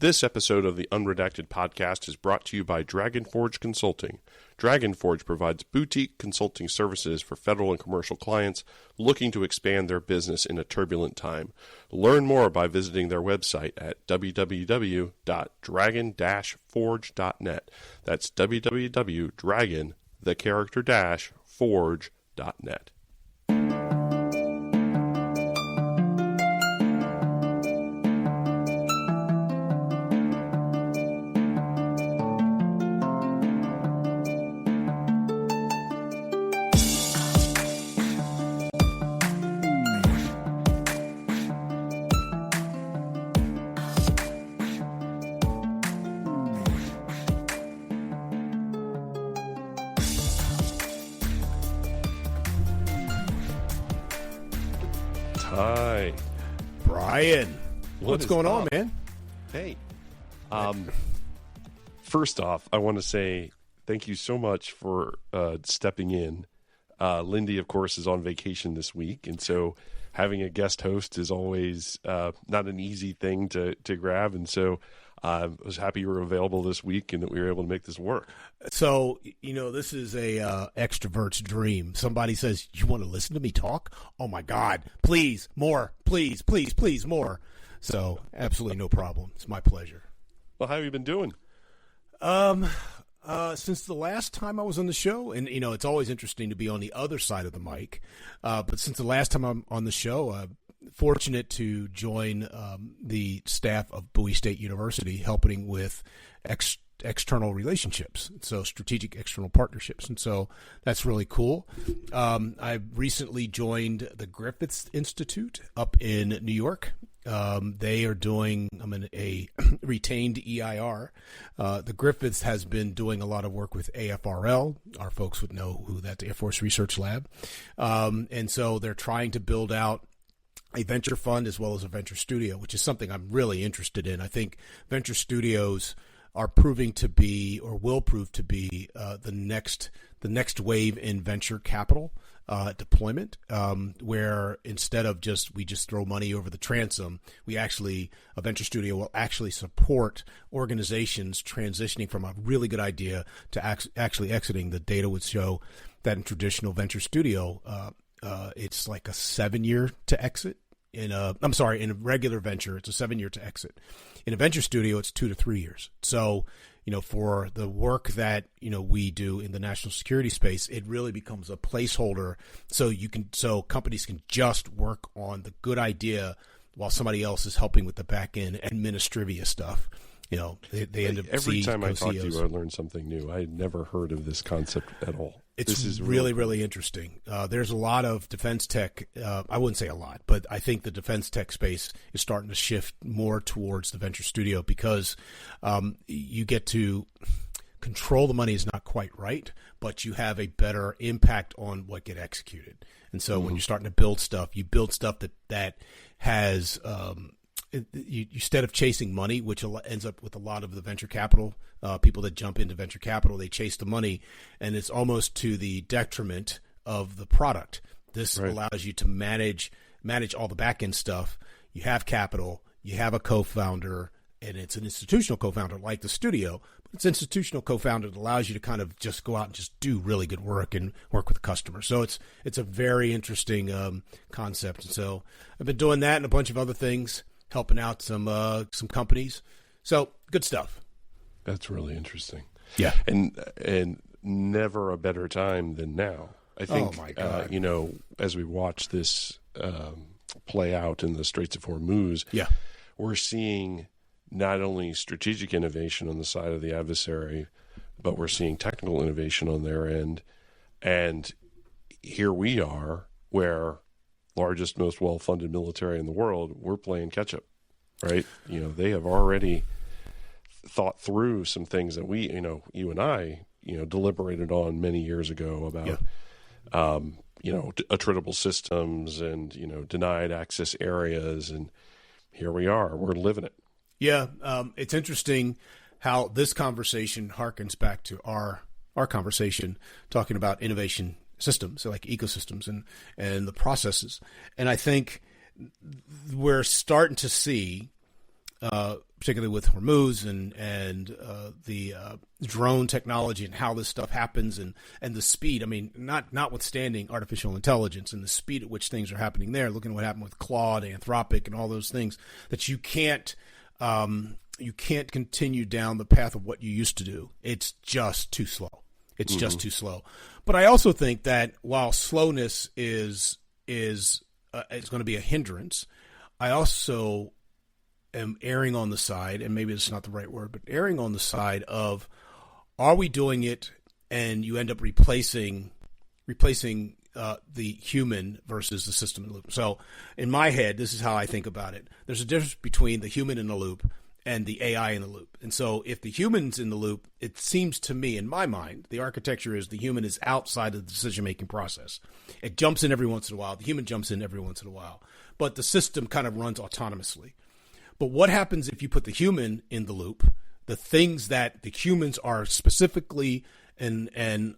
This episode of the Unredacted Podcast is brought to you by Dragon Forge Consulting. Dragon Forge provides boutique consulting services for federal and commercial clients looking to expand their business in a turbulent time. Learn more by visiting their website at www.dragon-forge.net. That's www.dragon-forge.net. Hi, Brian. What's going on, man? Hey. First off, I want to say thank you so much for stepping in. Lindy, of course, is on vacation this week, and so having a guest host is always not an easy thing to grab. And so I was happy you were available this week and that we were able to make this work. So, this is a extrovert's dream. Somebody says, you want to listen to me talk? Oh, my God. Please, more. Please, please, please, more. So absolutely no problem. It's my pleasure. Well, how have you been doing? Since the last time I was on the show, and, it's always interesting to be on the other side of the mic. But since the last time I'm on the show, fortunate to join the staff of Bowie State University, helping with external relationships, so strategic external partnerships, and so that's really cool. I recently joined the Griffith Institute up in New York. They are doing, I'm in a retained EIR. The Griffiths has been doing a lot of work with AFRL. Our folks would know who that's, Air Force Research Lab. And so they're trying to build out a venture fund as well as a venture studio, which is something I'm really interested in. I think venture studios are proving to be, or will prove to be, the next wave in venture capital deployment, where instead of we just throw money over the transom, a venture studio will actually support organizations transitioning from a really good idea to actually exiting. The data would show that in traditional venture studio, it's like a 7-year to exit. In a regular venture, it's a 7-year to exit. In a venture studio, it's 2 to 3 years. So, for the work that, we do in the national security space, it really becomes a placeholder. So companies can just work on the good idea while somebody else is helping with the back end administrivia stuff. They end up every time I talk to you, I learn something new. I had never heard of this concept at all. This is really, really interesting. There's a lot of defense tech. I wouldn't say a lot, but I think the defense tech space is starting to shift more towards the venture studio because you get to control the money is not quite right, but you have a better impact on what get executed. And so when you're starting to build stuff, you build stuff that has instead of chasing money, which ends up with a lot of the venture capital people that jump into venture capital, they chase the money, and it's almost to the detriment of the product. This allows you to manage all the back end stuff. You have capital, you have a co-founder, and it's an institutional co-founder like the studio, but it's an institutional co-founder that allows you to kind of just go out and just do really good work and work with the customer. So it's a very interesting concept. And so I've been doing that and a bunch of other things, helping out some companies. So good stuff. That's really interesting. Yeah. And never a better time than now. I think, oh my God. As we watch this play out in the Straits of Hormuz, we're seeing not only strategic innovation on the side of the adversary, but we're seeing technical innovation on their end. And here we are, where largest, most well-funded military in the world, we're playing catch-up, right? They have already thought through some things that we, you and I, deliberated on many years ago about, attritable systems and, denied access areas. And here we are, we're living it. Yeah. It's interesting how this conversation harkens back to our conversation talking about innovation systems, so like ecosystems and the processes. And I think we're starting to see particularly with Hormuz and the drone technology and how this stuff happens and the speed. I mean, notwithstanding artificial intelligence and the speed at which things are happening there. Looking at what happened with Claude, Anthropic, and all those things, that you can't continue down the path of what you used to do. It's just too slow. It's just too slow. But I also think that while slowness is going to be a hindrance, I also am erring on the side, and maybe it's not the right word, but erring on the side of, are we doing it and you end up replacing the human versus the system in the loop? So in my head, this is how I think about it. There's a difference between the human in the loop and the AI in the loop. And so if the human's in the loop, it seems to me, in my mind, the architecture is the human is outside of the decision-making process. It jumps in every once in a while. The human jumps in every once in a while. But the system kind of runs autonomously. But what happens if you put the human in the loop, the things that the humans are specifically and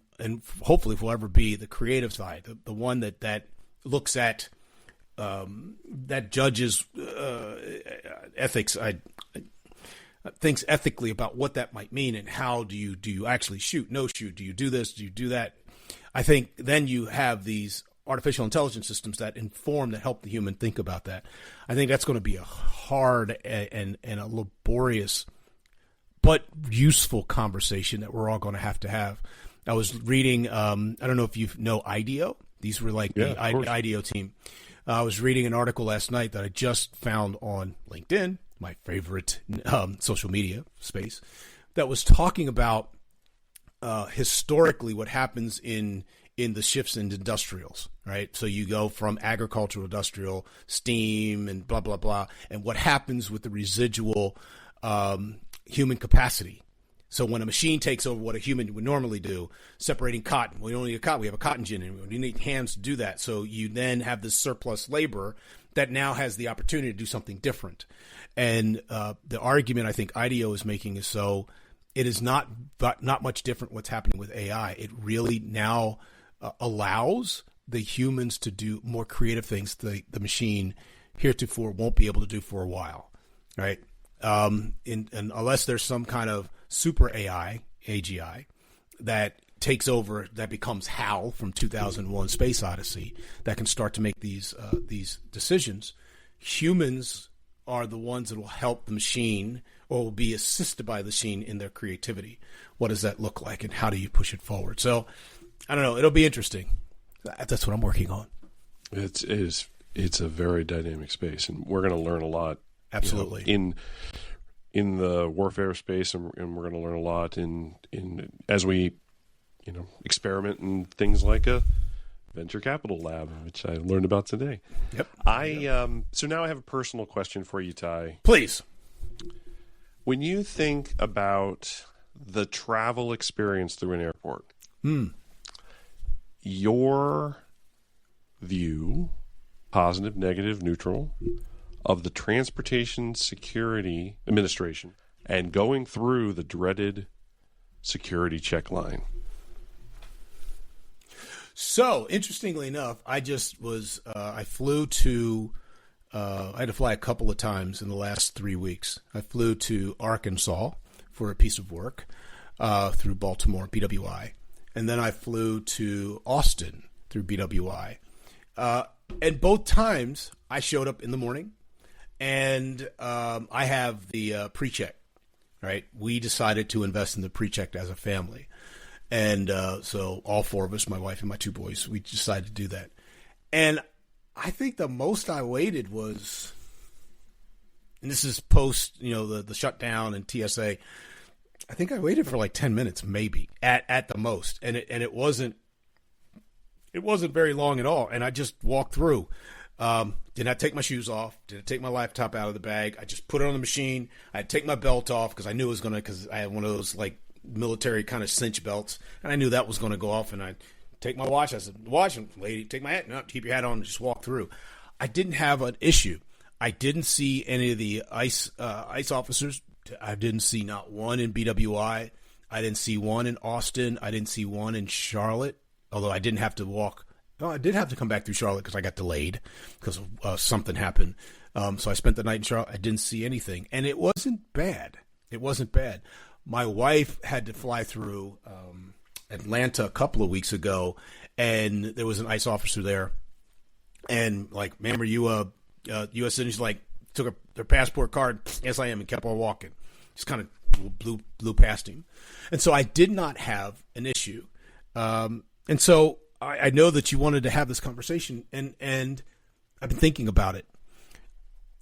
hopefully will ever be the creative side, the one that looks at, that judges ethics, thinks ethically about what that might mean and how do you actually shoot, no shoot, do you do this, do you do that? I think then you have these artificial intelligence systems that help the human think about that. I think that's going to be a hard and a laborious but useful conversation that we're all going to have. I was reading, I don't know if you know IDEO. These were like the IDEO team. I was reading an article last night that I just found on LinkedIn, my favorite social media space, that was talking about historically what happens in the shifts in industrials, right? So you go from agricultural, industrial, steam, and blah, blah, blah, and what happens with the residual human capacity. So when a machine takes over what a human would normally do, separating cotton, we don't need a cotton, we have a cotton gin, and we need hands to do that. So you then have this surplus labor that now has the opportunity to do something different. And the argument I think IDEO is making is, so it is not much different what's happening with AI. It really now allows the humans to do more creative things the machine heretofore won't be able to do for a while, right? And unless there's some kind of super AI, AGI, that takes over, that becomes HAL from 2001 Space Odyssey, that can start to make these decisions, humans are the ones that will help the machine or will be assisted by the machine in their creativity. What does that look like, and how do you push it forward? So I don't know. It'll be interesting. That's what I'm working on. It's a very dynamic space, and we're going to learn a lot. Absolutely. In the warfare space, and we're going to learn a lot in as we experiment in things like a venture capital lab, which I learned about today. Yep. So now I have a personal question for you, Ty. Please. When you think about the travel experience through an airport, your view, positive, negative, neutral, of the Transportation Security Administration and going through the dreaded security check line. So, interestingly enough, I just was, I flew to, I had to fly a couple of times in the last 3 weeks. I flew to Arkansas for a piece of work through Baltimore, BWI. And then I flew to Austin through BWI. And both times I showed up in the morning, and I have the pre-check, right? We decided to invest in the pre-check as a family. And so all four of us, my wife and my two boys, we decided to do that. And I think the most I waited was, and this is post, the shutdown and TSA, I think I waited for like 10 minutes, maybe at the most. And it wasn't very long at all. And I just walked through. Did not take my shoes off. Didn't take my laptop out of the bag. I just put it on the machine. I had to take my belt off because I knew it was going to, because I had one of those like military kind of cinch belts, and I knew that was going to go off. And I take my watch. I said, "Watch, lady, take my hat. No, keep your hat on and just walk through." I didn't have an issue. I didn't see any of the ICE officers. I didn't see not one in BWI. I didn't see one in Austin. I didn't see one in Charlotte, although I didn't have to walk. No, I did have to come back through Charlotte because I got delayed because something happened. So I spent the night in Charlotte. I didn't see anything, and it wasn't bad. My wife had to fly through Atlanta a couple of weeks ago, and there was an ICE officer there, and like, ma'am, are you a U.S. citizen? She's like, took their passport card. Yes, I am, and kept on walking. Just kind of blew past him, and so I did not have an issue. And so I know that you wanted to have this conversation, and I've been thinking about it.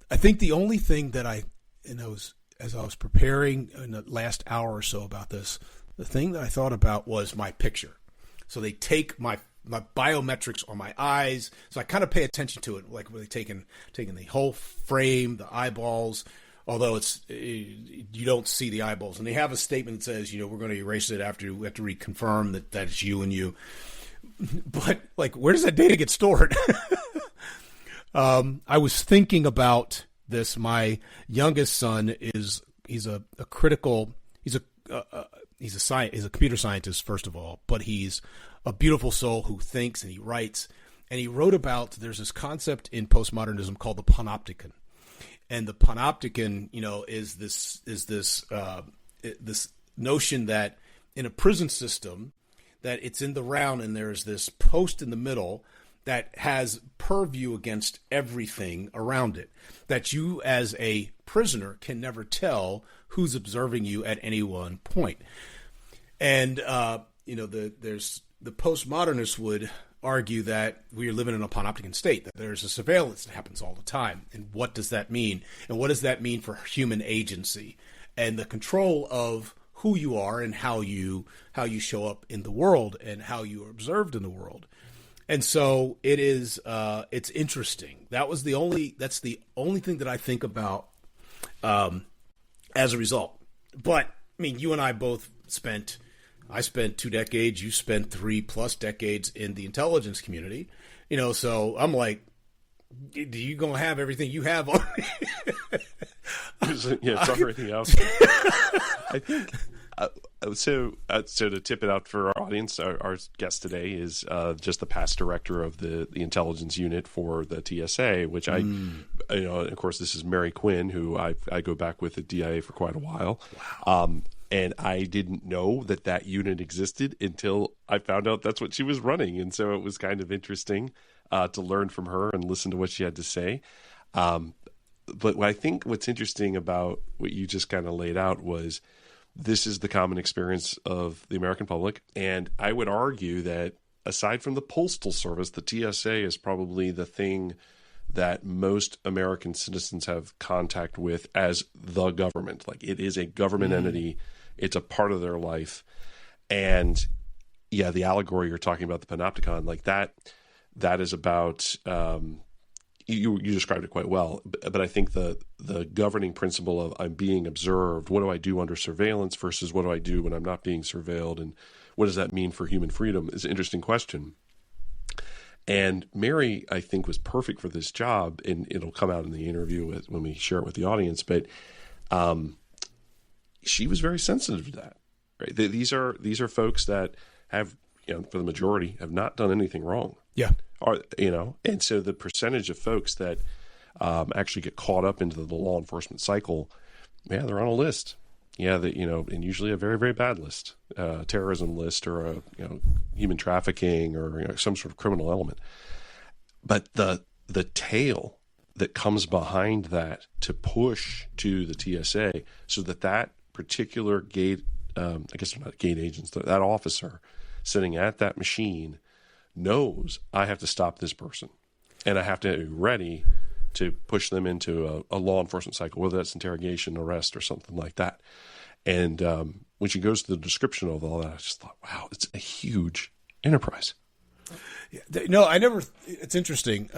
I think the only thing that as I was preparing in the last hour or so about this, the thing that I thought about was my picture. So they take my biometrics on my eyes. So I kind of pay attention to it, like really taking the whole frame, the eyeballs, although you don't see the eyeballs. And they have a statement that says, we're going to erase it after we have to reconfirm that it's you and you. But like, where does that data get stored? I was thinking about this. My youngest son he's a computer scientist, first of all, but he's a beautiful soul who thinks and he writes, and he wrote about, there's this concept in postmodernism called the panopticon. And the panopticon, is this notion that in a prison system, that it's in the round and there's this post in the middle that has purview against everything around it, that you as a prisoner can never tell who's observing you at any one point. And, there's the postmodernists would argue that we're living in a panopticon state, that there's a surveillance that happens all the time. And what does that mean? And what does that mean for human agency and the control of who you are and how you show up in the world and how you are observed in the world? And so it is, it's interesting. That's the only thing that I think about as a result. But I mean, you and I both I spent 2 decades, you spent 3+ decades in the intelligence community, so I'm like, do you going to have everything you have on me? Yeah, it's everything else. I think, so to tip it out for our audience, our guest today is just the past director of the intelligence unit for the TSA, which of course, this is Mary Quinn, who I go back with at DIA for quite a while. Wow. And I didn't know that unit existed until I found out that's what she was running. And so it was kind of interesting to learn from her and listen to what she had to say. But I think what's interesting about what you just kind of laid out was this is the common experience of the American public. And I would argue that aside from the Postal Service, the TSA is probably the thing that most American citizens have contact with as the government. Like, it is a government entity. It's a part of their life. And yeah, the allegory you're talking about, the panopticon, like that is about, you described it quite well, but I think the governing principle of I'm being observed, what do I do under surveillance versus what do I do when I'm not being surveilled, and what does that mean for human freedom is an interesting question. And Mary, I think, was perfect for this job, and it'll come out in the interview when we share it with the audience, but she was very sensitive to that. Right? These are folks that have, for the majority, have not done anything wrong. Yeah. And so the percentage of folks that actually get caught up into the law enforcement cycle, they're on a list. Yeah, and usually a very, very bad list, terrorism list, or a human trafficking, or some sort of criminal element. But the tail that comes behind that to push to the TSA, so that particular gate, I guess they're not gate agents, that officer sitting at that machine knows I have to stop this person, and I have to be ready to push them into a law enforcement cycle, whether that's interrogation, arrest, or something like that. And when she goes to the description of all that, I just thought, wow, it's a huge enterprise. No, it's interesting.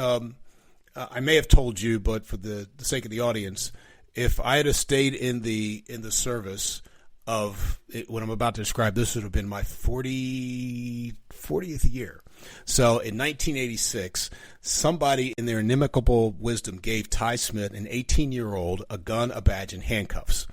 I may have told you, but for the sake of the audience, if I had stayed in the service of what I'm about to describe, this would have been my 40th year. So in 1986, somebody in their inimicable wisdom gave Ty Smith, an 18-year-old, a gun, a badge, and handcuffs,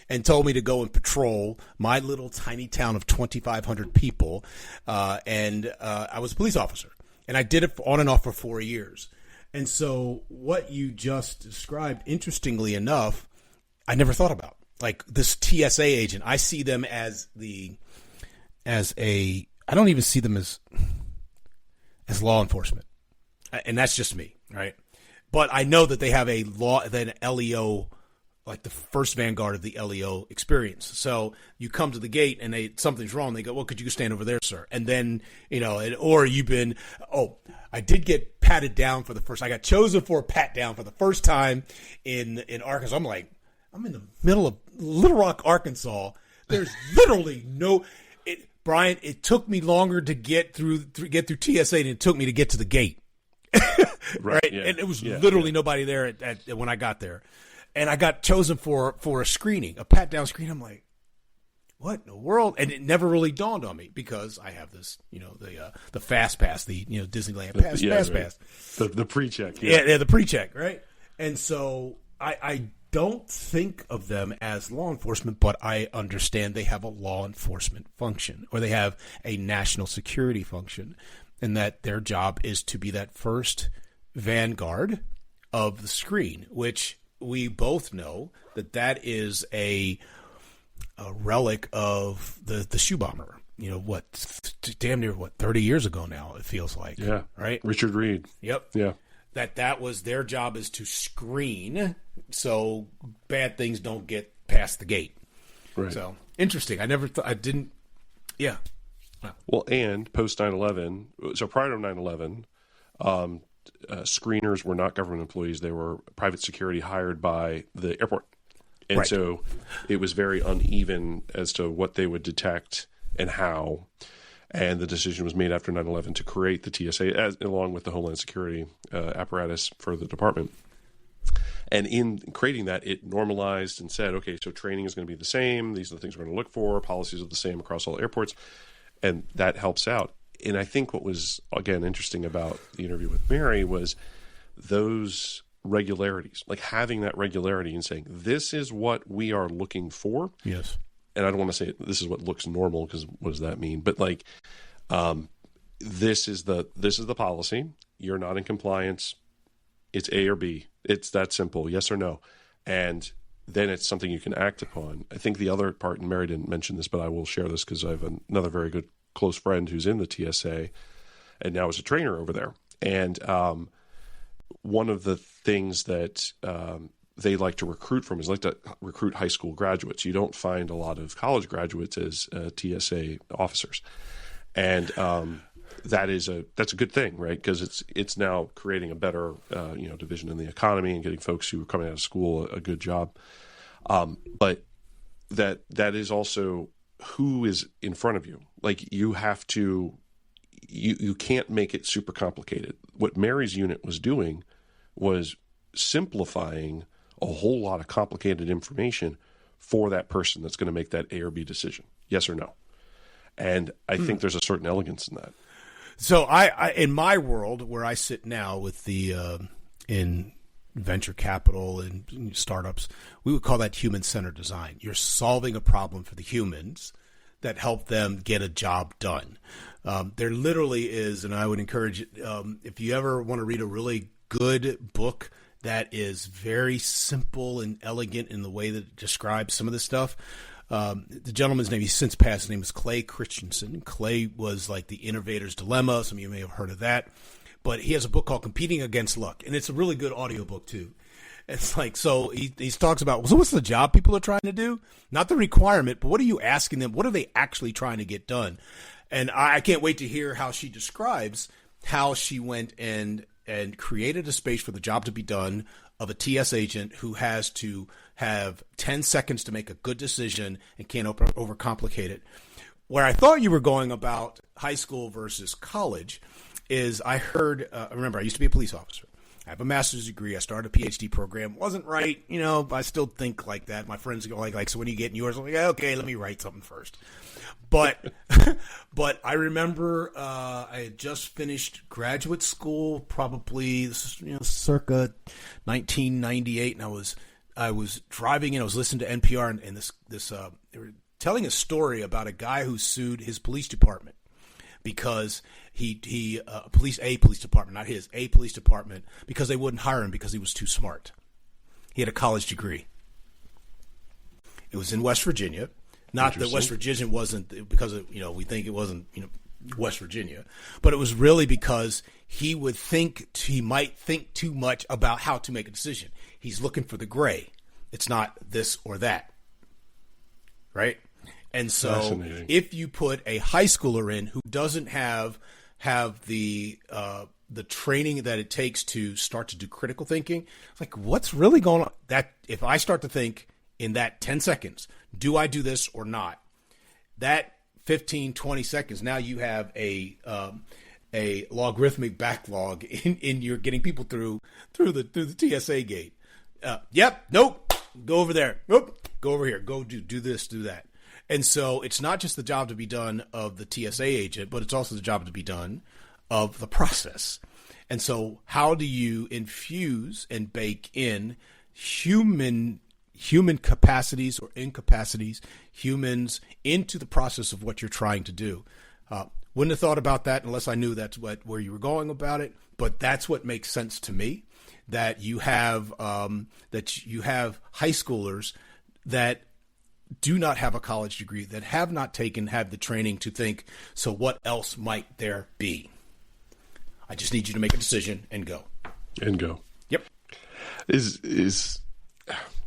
and told me to go and patrol my little tiny town of 2,500 people. And I was a police officer, and I did it on and off for 4 years. And so what you just described, interestingly enough, I never thought about. Like this TSA agent, I see them I don't even see them as law enforcement. And that's just me, right? But I know that they have an LEO, like the first vanguard of the LEO experience. So you come to the gate and something's wrong. They go, well, could you stand over there, sir? And then, I did get patted down I got chosen for a pat down for the first time in Arkansas. I'm in the middle of Little Rock, Arkansas. There's literally Brian, it took me longer to get through TSA than it took me to get to the gate. Right. Yeah. And it was literally nobody there when I got there. And I got chosen for a screening, a pat down screen. I'm like, what in the world? And it never really dawned on me because I have this, the fast pass, the Disneyland fast pass. The pre-check. Yeah, the pre-check, right? And so I don't think of them as law enforcement, but I understand they have a law enforcement function, or they have a national security function, and that their job is to be that first vanguard of the screen, which we both know that is a relic of the shoe bomber. Damn near 30 years ago now, it feels like. Yeah. Right? Richard Reed. Yep. Yeah. That was their job, is to screen so bad things don't get past the gate. Right. So interesting. I didn't. Yeah. Wow. Well, and post 9/11, so prior to 9/11, screeners were not government employees. They were private security hired by the airport. And so it was very uneven as to what they would detect and how. And the decision was made after 9/11 to create the TSA along with the Homeland Security apparatus for the department. And in creating that, it normalized and said, okay, so training is going to be the same. These are the things we're going to look for. Policies are the same across all airports. And that helps out. And I think what was, again, interesting about the interview with Mary was those regularities, like having that regularity and saying, this is what we are looking for. Yes. And I don't want to say this is what looks normal, because what does that mean? But this is the policy. You're not in compliance. It's A or B. It's that simple. Yes or no. And then it's something you can act upon. I think the other part, and Mary didn't mention this, but I will share this because I have another very good close friend who's in the TSA and now is a trainer over there. And one of the things that they like to recruit from is like to recruit high school graduates. You don't find a lot of college graduates as TSA officers. And that's a good thing, right? Because it's now creating a better division in the economy and getting folks who are coming out of school a good job. But that is also who is in front of you. Like you have to, you can't make it super complicated. What Mary's unit was doing was simplifying a whole lot of complicated information for that person that's going to make that A or B decision, yes or no. And I think there's a certain elegance in that. So I in my world where I sit now with the in venture capital and startups, we would call that human-centered design. You're solving a problem for the humans that help them get a job done. There literally is, and I would encourage if you ever want to read a really good book that is very simple and elegant in the way that it describes some of this stuff. The gentleman's name, he's since passed, his name is Clay Christensen. Clay was like the innovator's dilemma. Some of you may have heard of that. But he has a book called Competing Against Luck, and it's a really good audiobook too. It's like, so he talks about, so what's the job people are trying to do? Not the requirement, but what are you asking them? What are they actually trying to get done? And I can't wait to hear how she describes how she went and created a space for the job to be done of a TS agent who has to have 10 seconds to make a good decision and can't overcomplicate it. Where I thought you were going about high school versus college is I heard, remember, I used to be a police officer. I have a master's degree. I started a PhD program. Wasn't right, I still think like that. My friends go like, so when you get in yours, I'm like, okay, let me write something first. But I remember I had just finished graduate school, probably circa 1998, and I was driving and I was listening to NPR, and this they were telling a story about a guy who sued his police department because he police department, not his, a police department, because they wouldn't hire him because he was too smart. He had a college degree. It was in West Virginia. Not that West Virginia wasn't because of, we think it wasn't, West Virginia, but it was really because he might think too much about how to make a decision. He's looking for the gray. It's not this or that. Right? And so if you put a high schooler in who doesn't have the training that it takes to start to do critical thinking, like what's really going on? That if I start to think in that 10 seconds, do I do this or not? That 15, 20 seconds, now you have a logarithmic backlog in your getting people through the TSA gate. Yep, nope, go over there. Nope, go over here. Go do this, do that. And so it's not just the job to be done of the TSA agent, but it's also the job to be done of the process. And so how do you infuse and bake in human capacities or incapacities, humans into the process of what you're trying to do? Wouldn't have thought about that unless I knew that's where you were going about it. But that's what makes sense to me, that you have high schoolers that do not have a college degree, that have not had the training to think, so what else might there be? I just need you to make a decision and go. Yep. Is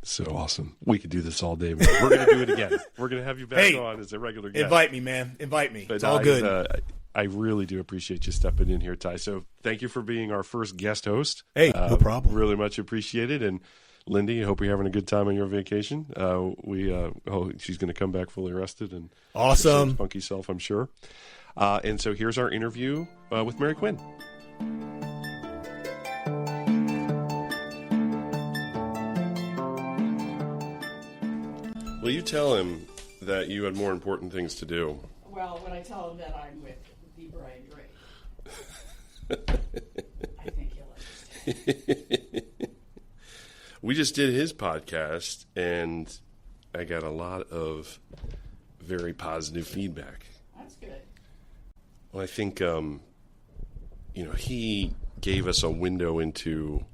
so awesome. We could do this all day, man. We're going to do it again. We're going to have you back on as a regular guest. Invite me, man. Invite me. But it's all good. I really do appreciate you stepping in here, Ty. So thank you for being our first guest host. Hey, no problem. Really much appreciated. And Lindy, I hope you're having a good time on your vacation. She's going to come back fully rested and awesome, funky self, I'm sure. And so here's our interview with Mary Quinn. Will you tell him that you had more important things to do? Well, when I tell him that I'm with the Brian Gray, I think he'll understand. We just did his podcast, and I got a lot of very positive feedback. That's good. Well, I think, he gave us a window into,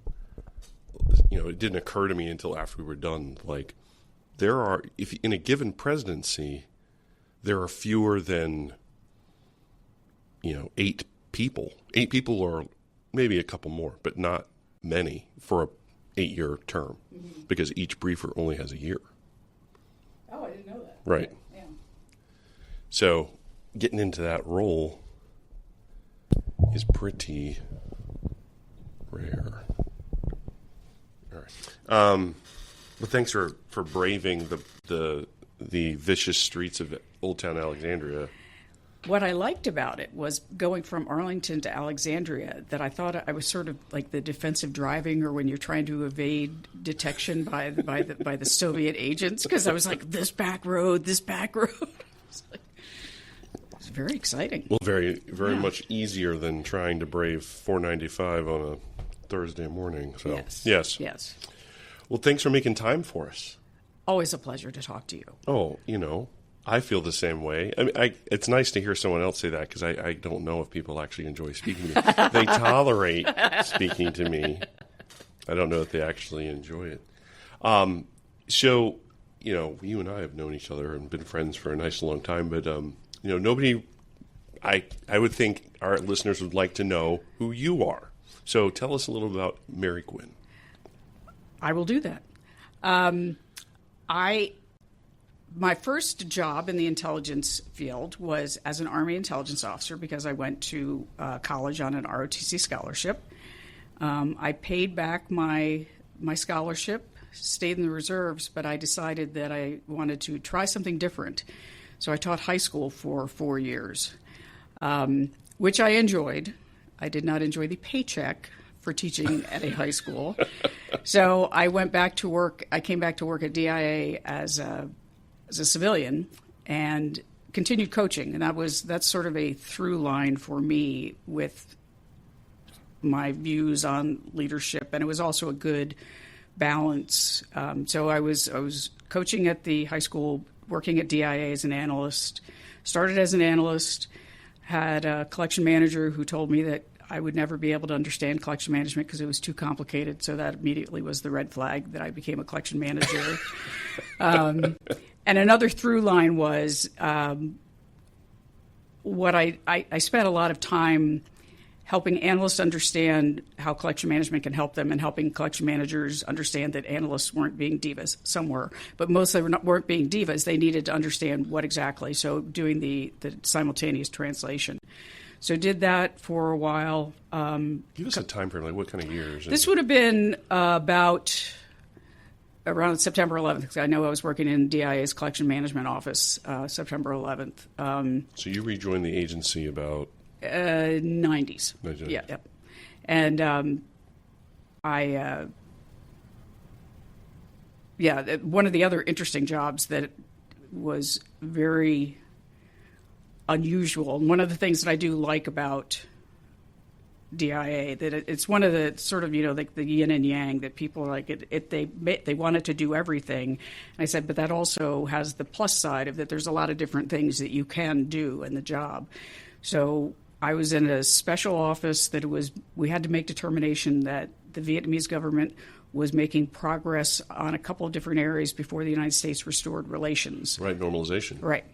it didn't occur to me until after we were done. Like, if in a given presidency, there are fewer than, 8 people. 8 people or maybe a couple more, but not many for a 8-year term, because each briefer only has a year. Oh, I didn't know that. Right. Yeah. So getting into that role is pretty rare. All right. But thanks for braving the vicious streets of Old Town Alexandria. What I liked about it was going from Arlington to Alexandria, that I thought I was sort of like the defensive driving, or when you're trying to evade detection by the Soviet agents, because I was like, this back road. It's very exciting. Well, very, very much easier than trying to brave 495 on a Thursday morning. So yes. Well, thanks for making time for us. Always a pleasure to talk to you. Oh, I feel the same way. I mean, it's nice to hear someone else say that, because I don't know if people actually enjoy speaking to me. They tolerate speaking to me. I don't know if they actually enjoy it. So, you and I have known each other and been friends for a nice long time, but, nobody, I would think our listeners would like to know who you are. So tell us a little about Mary Quinn. I will do that. My first job in the intelligence field was as an Army intelligence officer, because I went to college on an ROTC scholarship. I paid back my scholarship, stayed in the reserves, but I decided that I wanted to try something different. So I taught high school for 4 years, which I enjoyed. I did not enjoy the paycheck for teaching at a high school. So I went back to work. I came back to work at DIA as a civilian and continued coaching. And that's sort of a through line for me with my views on leadership. And it was also a good balance. So I was coaching at the high school, working at DIA as an analyst, started as an analyst, had a collection manager who told me that I would never be able to understand collection management because it was too complicated. So that immediately was the red flag that I became a collection manager. And another through line was what I spent a lot of time helping analysts understand how collection management can help them and helping collection managers understand that analysts weren't being divas. Some were, but most of them weren't being divas. They needed to understand what exactly. So doing the simultaneous translation. So did that for a while. Give us a time frame, like what kind of years? This would have been about around September 11th, because I know I was working in DIA's collection management office September 11th. So you rejoined the agency about? 90s. Yeah. And one of the other interesting jobs that was very unusual, and one of the things that I do like about DIA, that it's one of the sort of, like the yin and yang, that people are like, they wanted to do everything. And I said, but that also has the plus side of that there's a lot of different things that you can do in the job. So I was in a special office that we had to make determination that the Vietnamese government was making progress on a couple of different areas before the United States restored relations. Right, normalization. Right.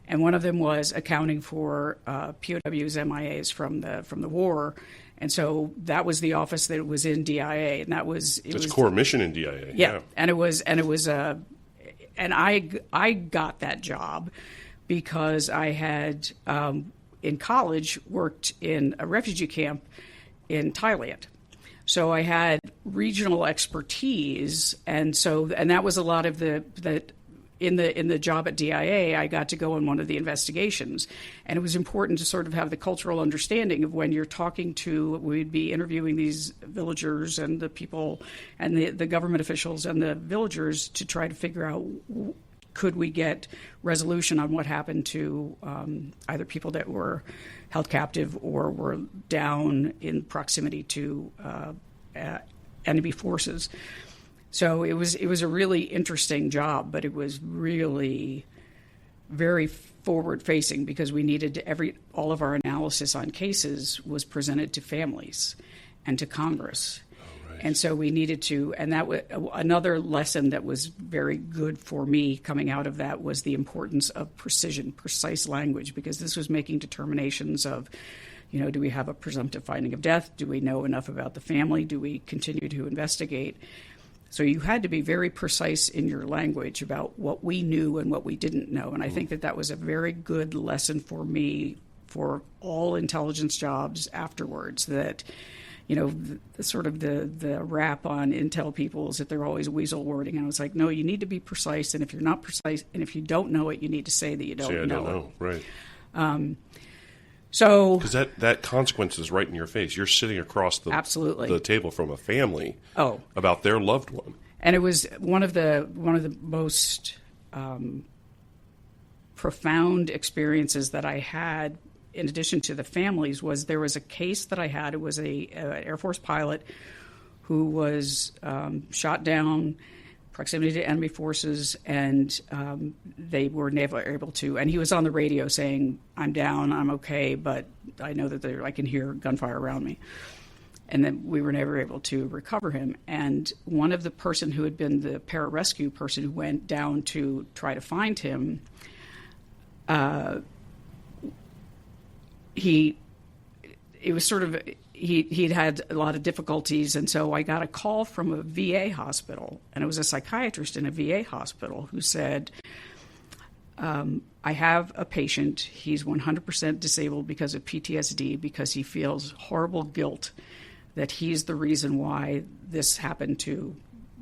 And one of them was accounting for POWs, MIAs from the war. And so that was the office that was in DIA, and that's core mission in DIA. Yeah. And I got that job because I had in college worked in a refugee camp in Thailand. So I had regional expertise, and that was a lot of that in the job at DIA. I got to go on one of the investigations, and it was important to sort of have the cultural understanding of when you're talking to. We'd be interviewing these villagers and the people and the government officials and the villagers to try to figure out, could we get resolution on what happened to either people that were held captive or were down in proximity to enemy forces. So it was a really interesting job, but it was really very forward-facing because we needed all of our analysis on cases was presented to families and to Congress. And so we needed to, and that was another lesson that was very good for me coming out of that was the importance of precision, precise language, because this was making determinations of, do we have a presumptive finding of death? Do we know enough about the family? Do we continue to investigate? So you had to be very precise in your language about what we knew and what we didn't know. And I think that was a very good lesson for me for all intelligence jobs afterwards, that the rap on intel people is that they're always weasel wording. And I was like, no, you need to be precise. And if you're not precise, and if you don't know it, you need to say that you don't know. Right. Because that consequence is right in your face. You're sitting across the table from a family about their loved one. And it was one of the most profound experiences that I had. In addition to the families, was there was a case that I had. It was a Air Force pilot who was shot down, proximity to enemy forces, and they were never able to. And he was on the radio saying, "I'm down, I'm okay, but I know that I can hear gunfire around me." And then we were never able to recover him. And one of the person who had been the pararescue person who went down to try to find him, he'd had a lot of difficulties, and so I got a call from a VA hospital, and it was a psychiatrist in a VA hospital who said, I have a patient, he's 100% disabled because of PTSD, because he feels horrible guilt that he's the reason why this happened to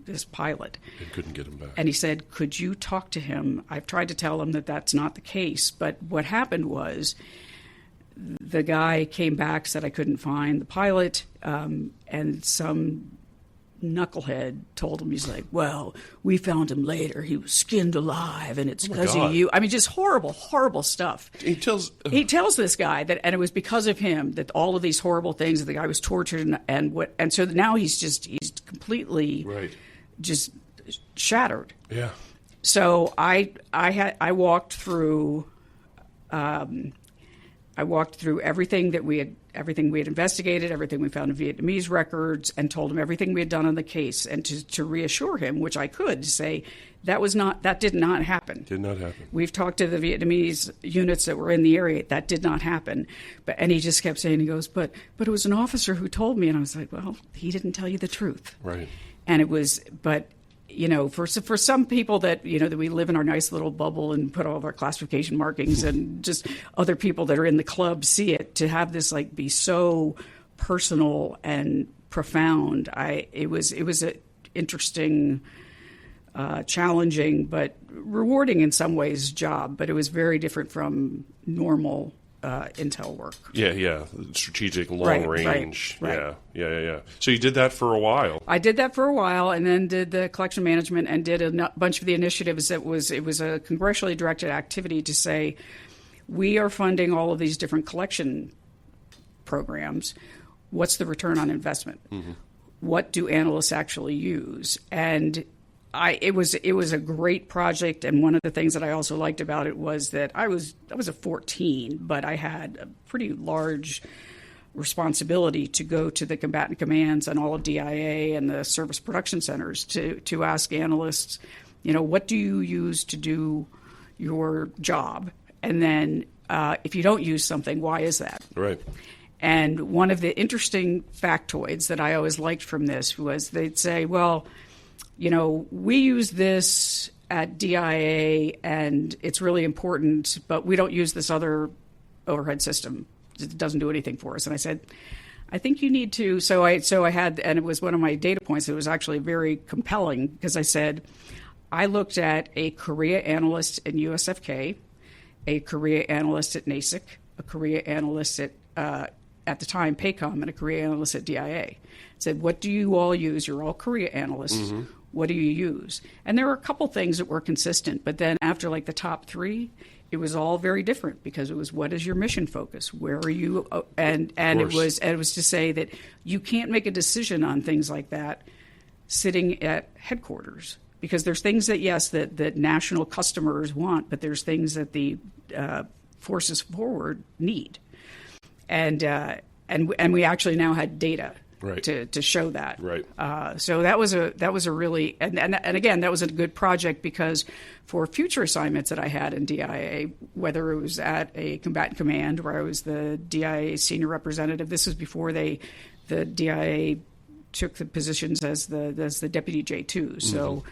this pilot. And couldn't get him back. And he said, could you talk to him? I've tried to tell him that that's not the case, but what happened was the guy came back, said I couldn't find the pilot, and some knucklehead told him, he's like, well, we found him later. He was skinned alive, and it's because of you. I mean, just horrible, horrible stuff. He tells this guy that, and it was because of him that all of these horrible things, that the guy was tortured, and so now he's completely just shattered. Yeah. So I walked through. I walked through everything we had investigated, everything we found in Vietnamese records, and told him everything we had done on the case, and to reassure him, which I could, to say that did not happen. Did not happen. We've talked to the Vietnamese units that were in the area. That did not happen. And he just kept saying, he goes, but it was an officer who told me, and I was like, well, he didn't tell you the truth. Right. And it was, but for some people that, that we live in our nice little bubble and put all of our classification markings and just other people that are in the club see it, to have this be so personal and profound. It was an interesting, challenging, but rewarding in some ways job, but it was very different from normal intel work. Yeah. Strategic, long range. Right. Yeah. So you did that for a while. I did that for a while, and then did the collection management and did a bunch of the initiatives. It was a congressionally directed activity to say, we are funding all of these different collection programs. What's the return on investment? Mm-hmm. What do analysts actually use? And it was a great project, and one of the things that I also liked about it was that I was a 14, but I had a pretty large responsibility to go to the combatant commands and all of DIA and the service production centers to ask analysts, what do you use to do your job? And then if you don't use something, why is that? Right. And one of the interesting factoids that I always liked from this was they'd say, well, we use this at DIA and it's really important, but we don't use this other overhead system. It doesn't do anything for us. And I said, I think you need to. So I had, and it was one of my data points. It was actually very compelling because I said, I looked at a Korea analyst in USFK, a Korea analyst at NASIC, a Korea analyst at the time PACOM, and a Korea analyst at DIA. I said, what do you all use? You're all Korea analysts. Mm-hmm. What do you use? And there were a couple things that were consistent, but then after the top three, it was all very different because it was, what is your mission focus? Where are you? And it was to say that you can't make a decision on things like that sitting at headquarters, because there's things that, yes, that national customers want, but there's things that the forces forward need. And we actually now had data. Right. To show that. Right. So that was a really and again, that was a good project, because for future assignments that I had in DIA, whether it was at a combatant command where I was the DIA senior representative, this was before the DIA took the positions as the deputy J2. So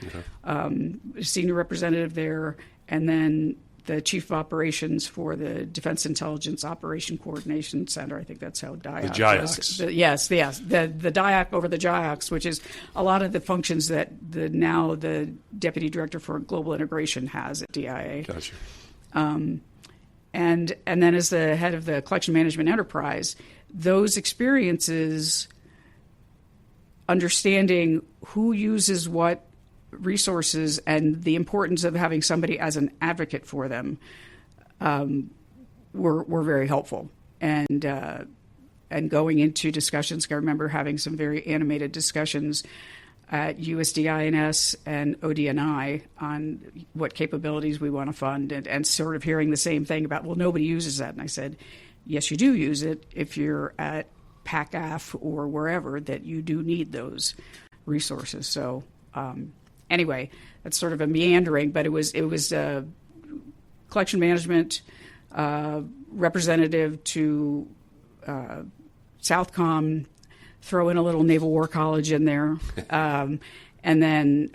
senior representative there, and then the chief of operations for the Defense Intelligence Operation Coordination Center. I think that's how DIAC. The JIACs. Yes. The DIAC over the JIACs, which is a lot of the functions that now the Deputy Director for Global Integration has at DIA. Gotcha. And then as the head of the Collection Management Enterprise, those experiences, understanding who uses what resources and the importance of having somebody as an advocate for them were very helpful. And going into discussions, I remember having some very animated discussions at USDINS and ODNI on what capabilities we want to fund, and sort of hearing the same thing about, well, nobody uses that. And I said, yes, you do use it if you're at PACAF or wherever, that you do need those resources. So anyway, that's sort of a meandering, but it was collection management representative to Southcom, throw in a little Naval War College in there, and then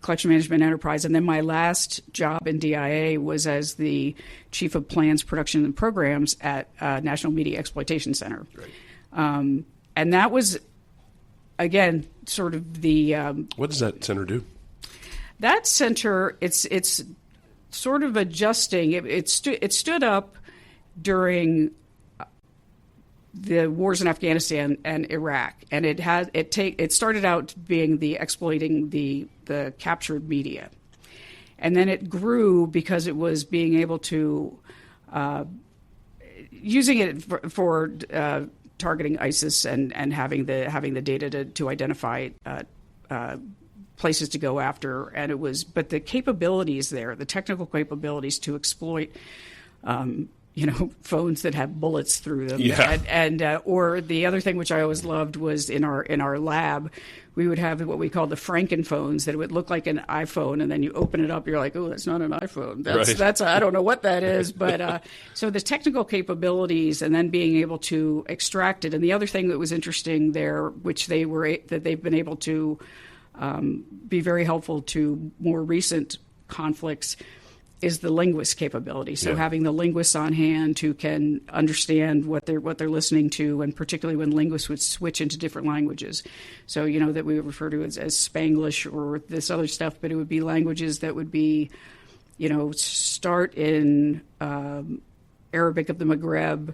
collection management enterprise. And then my last job in DIA was as the chief of plans, production, and programs at National Media Exploitation Center. Right. And that was, again, sort of the... what does that center do? That center, it's sort of adjusting. It stood up during the wars in Afghanistan and Iraq, and it started out being exploiting the captured media, and then it grew because it was being able to using it for targeting ISIS and having the data to identify places to go after, but the capabilities there, the technical capabilities to exploit phones that have bullets through them. Yeah. Or the other thing which I always loved was in our lab, we would have what we called the Frankenphones that would look like an iPhone, and then you open it up, you're like, oh, that's not an iPhone. That's I don't know what that is. But so the technical capabilities and then being able to extract it. And the other thing that was interesting there, which they've been able to be very helpful to more recent conflicts, is the linguist capability. So having the linguists on hand who can understand what they're listening to, and particularly when linguists would switch into different languages. So, that we would refer to as Spanglish or this other stuff, but it would be languages that would be, start in Arabic of the Maghreb,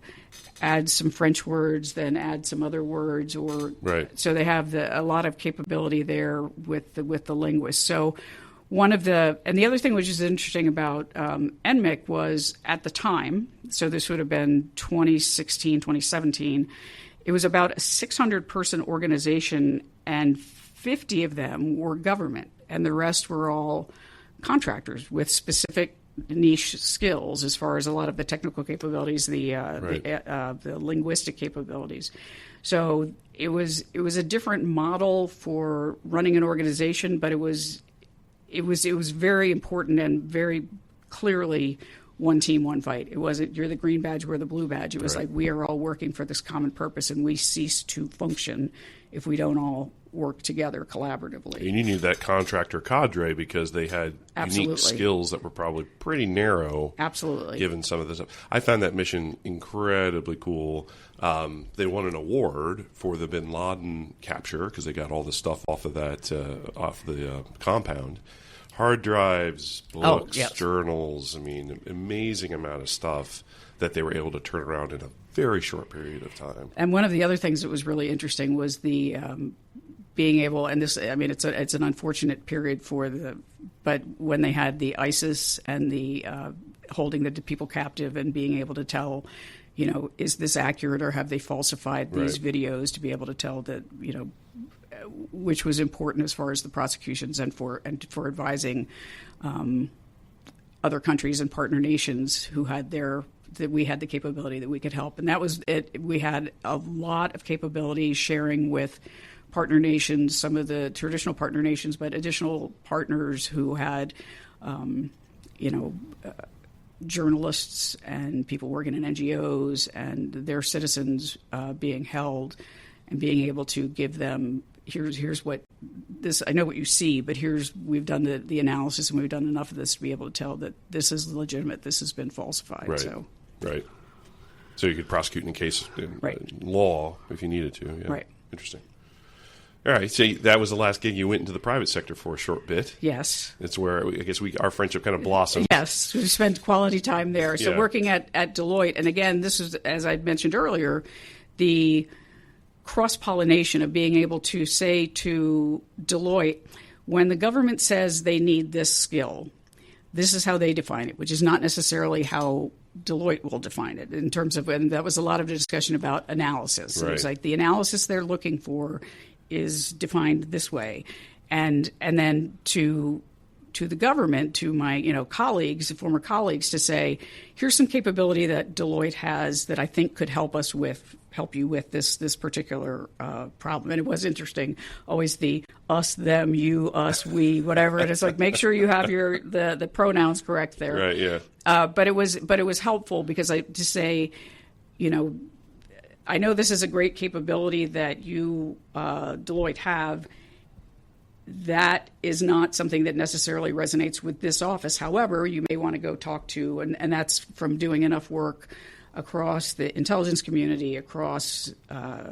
add some French words, then add some other words, or so they have a lot of capability there with the linguists. So and the other thing which is interesting about NMIC was at the time, so this would have been 2016, 2017, it was about a 600-person organization, and 50 of them were government, and the rest were all contractors with specific niche skills as far as a lot of the technical capabilities, the linguistic capabilities. So it was a different model for running an organization, but it was very important and very clearly one team, one fight. It wasn't you're the green badge, we're the blue badge. It was like we are all working for this common purpose, and we cease to function if we don't all work together collaboratively. And you need that contractor cadre because they had unique skills that were probably pretty narrow. Absolutely. Given some of this stuff. I found that mission incredibly cool. They won an award for the bin Laden capture because they got all the stuff off of that, off the compound. Hard drives, books, journals, amazing amount of stuff that they were able to turn around in a very short period of time. And one of the other things that was really interesting was the being able, and this, it's an unfortunate period but when they had the ISIS and the holding the people captive and being able to tell, is this accurate or have they falsified these videos, to be able to tell that, which was important as far as the prosecutions and for advising other countries and partner nations who had that we had the capability that we could help. And that was it. We had a lot of capability sharing with partner nations, some of the traditional partner nations, but additional partners who had, journalists and people working in NGOs and their citizens being held and being able to give them, here's what this, I know what you see, but we've done the analysis and we've done enough of this to be able to tell that this is legitimate, this has been falsified. Right. So you could prosecute in a case in law if you needed to. Yeah. Right. Interesting. All right, so that was the last gig you went into the private sector for a short bit. Yes. It's where I guess our friendship kind of blossomed. Yes, we spent quality time there. So working at Deloitte, and again, this is, as I mentioned earlier, the cross-pollination of being able to say to Deloitte, when the government says they need this skill, this is how they define it, which is not necessarily how Deloitte will define it in terms of, and that was a lot of the discussion about analysis. Right. It was like the analysis they're looking for is defined this way. And then to the government, to my colleagues, former colleagues, to say, here's some capability that Deloitte has that I think could help you with this particular problem. And it was interesting, always the us, them, you, us, we, whatever. And it's like, make sure you have the pronouns correct there. Right. Yeah. But it was helpful because to say, I know this is a great capability that you, Deloitte, have. That is not something that necessarily resonates with this office. However, you may want to go talk to, and that's from doing enough work across the intelligence community, across, DOD,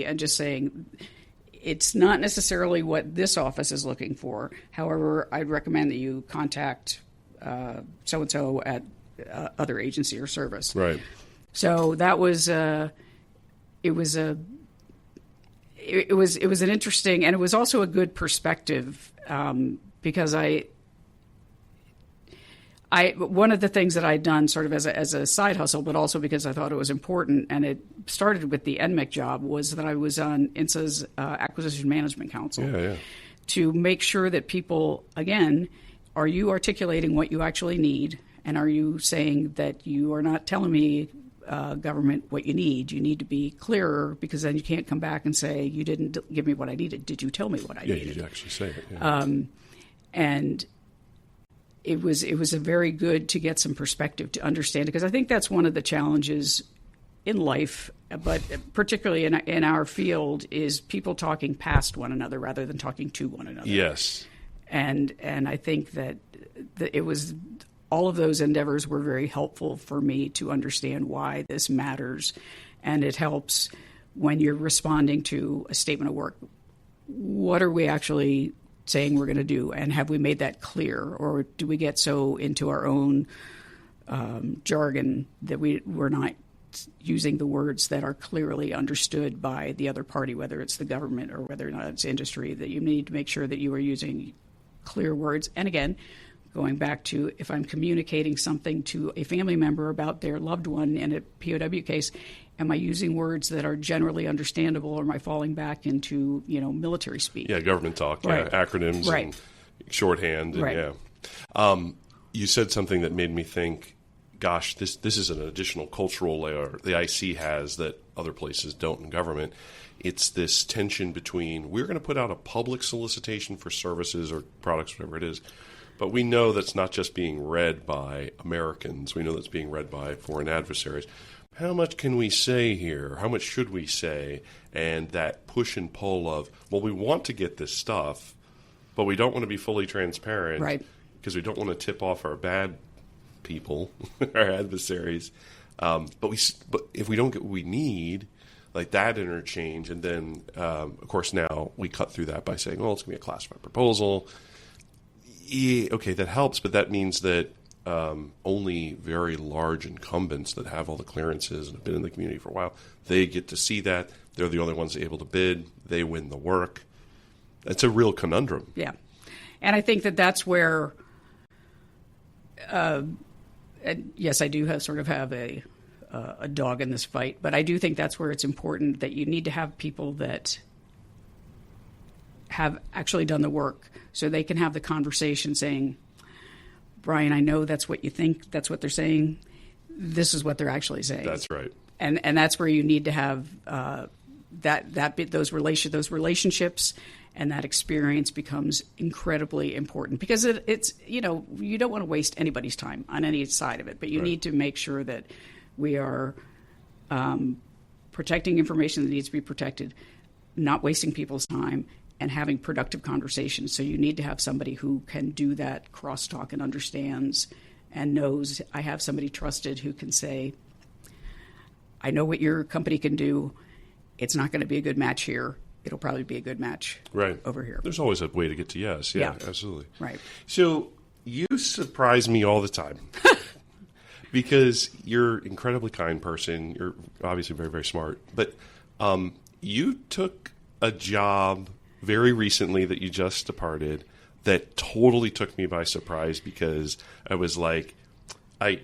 and just saying it's not necessarily what this office is looking for. However, I'd recommend that you contact so-and-so at other agency or service. Right. So that was it was an interesting, and it was also a good perspective because one of the things that I'd done sort of as a side hustle, but also because I thought it was important, and it started with the NMIC job, was that I was on INSA's Acquisition Management Council to make sure that people, again, are you articulating what you actually need? And are you saying that you are not telling me, government, what you need? You need to be clearer, because then you can't come back and say, you didn't give me what I needed. Did you tell me what I needed? Yeah, you actually say it. Yeah. And it was a very good to get some perspective to understand it, because I think that's one of the challenges in life, but particularly in our field, is people talking past one another rather than talking to one another. Yes. And I think that it was, all of those endeavors were very helpful for me to understand why this matters. And it helps when you're responding to a statement of work. What are we actually saying we're going to do? And have we made that clear? Or do we get so into our own jargon that we're not using the words that are clearly understood by the other party, whether it's the government or whether or not it's industry, that you need to make sure that you are using clear words. And again, going back to, if I'm communicating something to a family member about their loved one in a POW case, am I using words that are generally understandable, or am I falling back into, military speak? Yeah, government talk, right. Acronyms, right. and shorthand, and right. You said something that made me think, gosh, this is an additional cultural layer the IC has that other places don't in government. It's this tension between, we're going to put out a public solicitation for services or products, whatever it is, but we know that's not just being read by Americans. We know that's being read by foreign adversaries. How much can we say here? How much should we say? And that push and pull of, well, we want to get this stuff, but we don't want to be fully transparent, right? Because we don't want to tip off our bad people, our adversaries. But if we don't get what we need, like that interchange, and then, of course, now we cut through that by saying, well, it's going to be a classified proposal. Yeah, okay, that helps, but that means that only very large incumbents that have all the clearances and have been in the community for a while, they get to see that. They're the only ones able to bid. They win the work. It's a real conundrum. Yeah. And I think that that's where, yes, I do have a dog in this fight, but I do think that's where it's important that you need to have people that have actually done the work, so they can have the conversation saying, Brian, I know that's what you think, that's what they're saying. This is what they're actually saying. That's right. And that's where you need to have those relationships, and that experience becomes incredibly important, because it's you don't want to waste anybody's time on any side of it, but you need to make sure that we are protecting information that needs to be protected, not wasting people's time, and having productive conversations. So you need to have somebody who can do that crosstalk and understands and knows. I have somebody trusted who can say, I know what your company can do. It's not going to be a good match here. It'll probably be a good match over here. There's always a way to get to yes. Yeah, absolutely. Right. So you surprise me all the time because you're an incredibly kind person. You're obviously very, very smart. But you took a job very recently that you just departed that totally took me by surprise, because I was like, I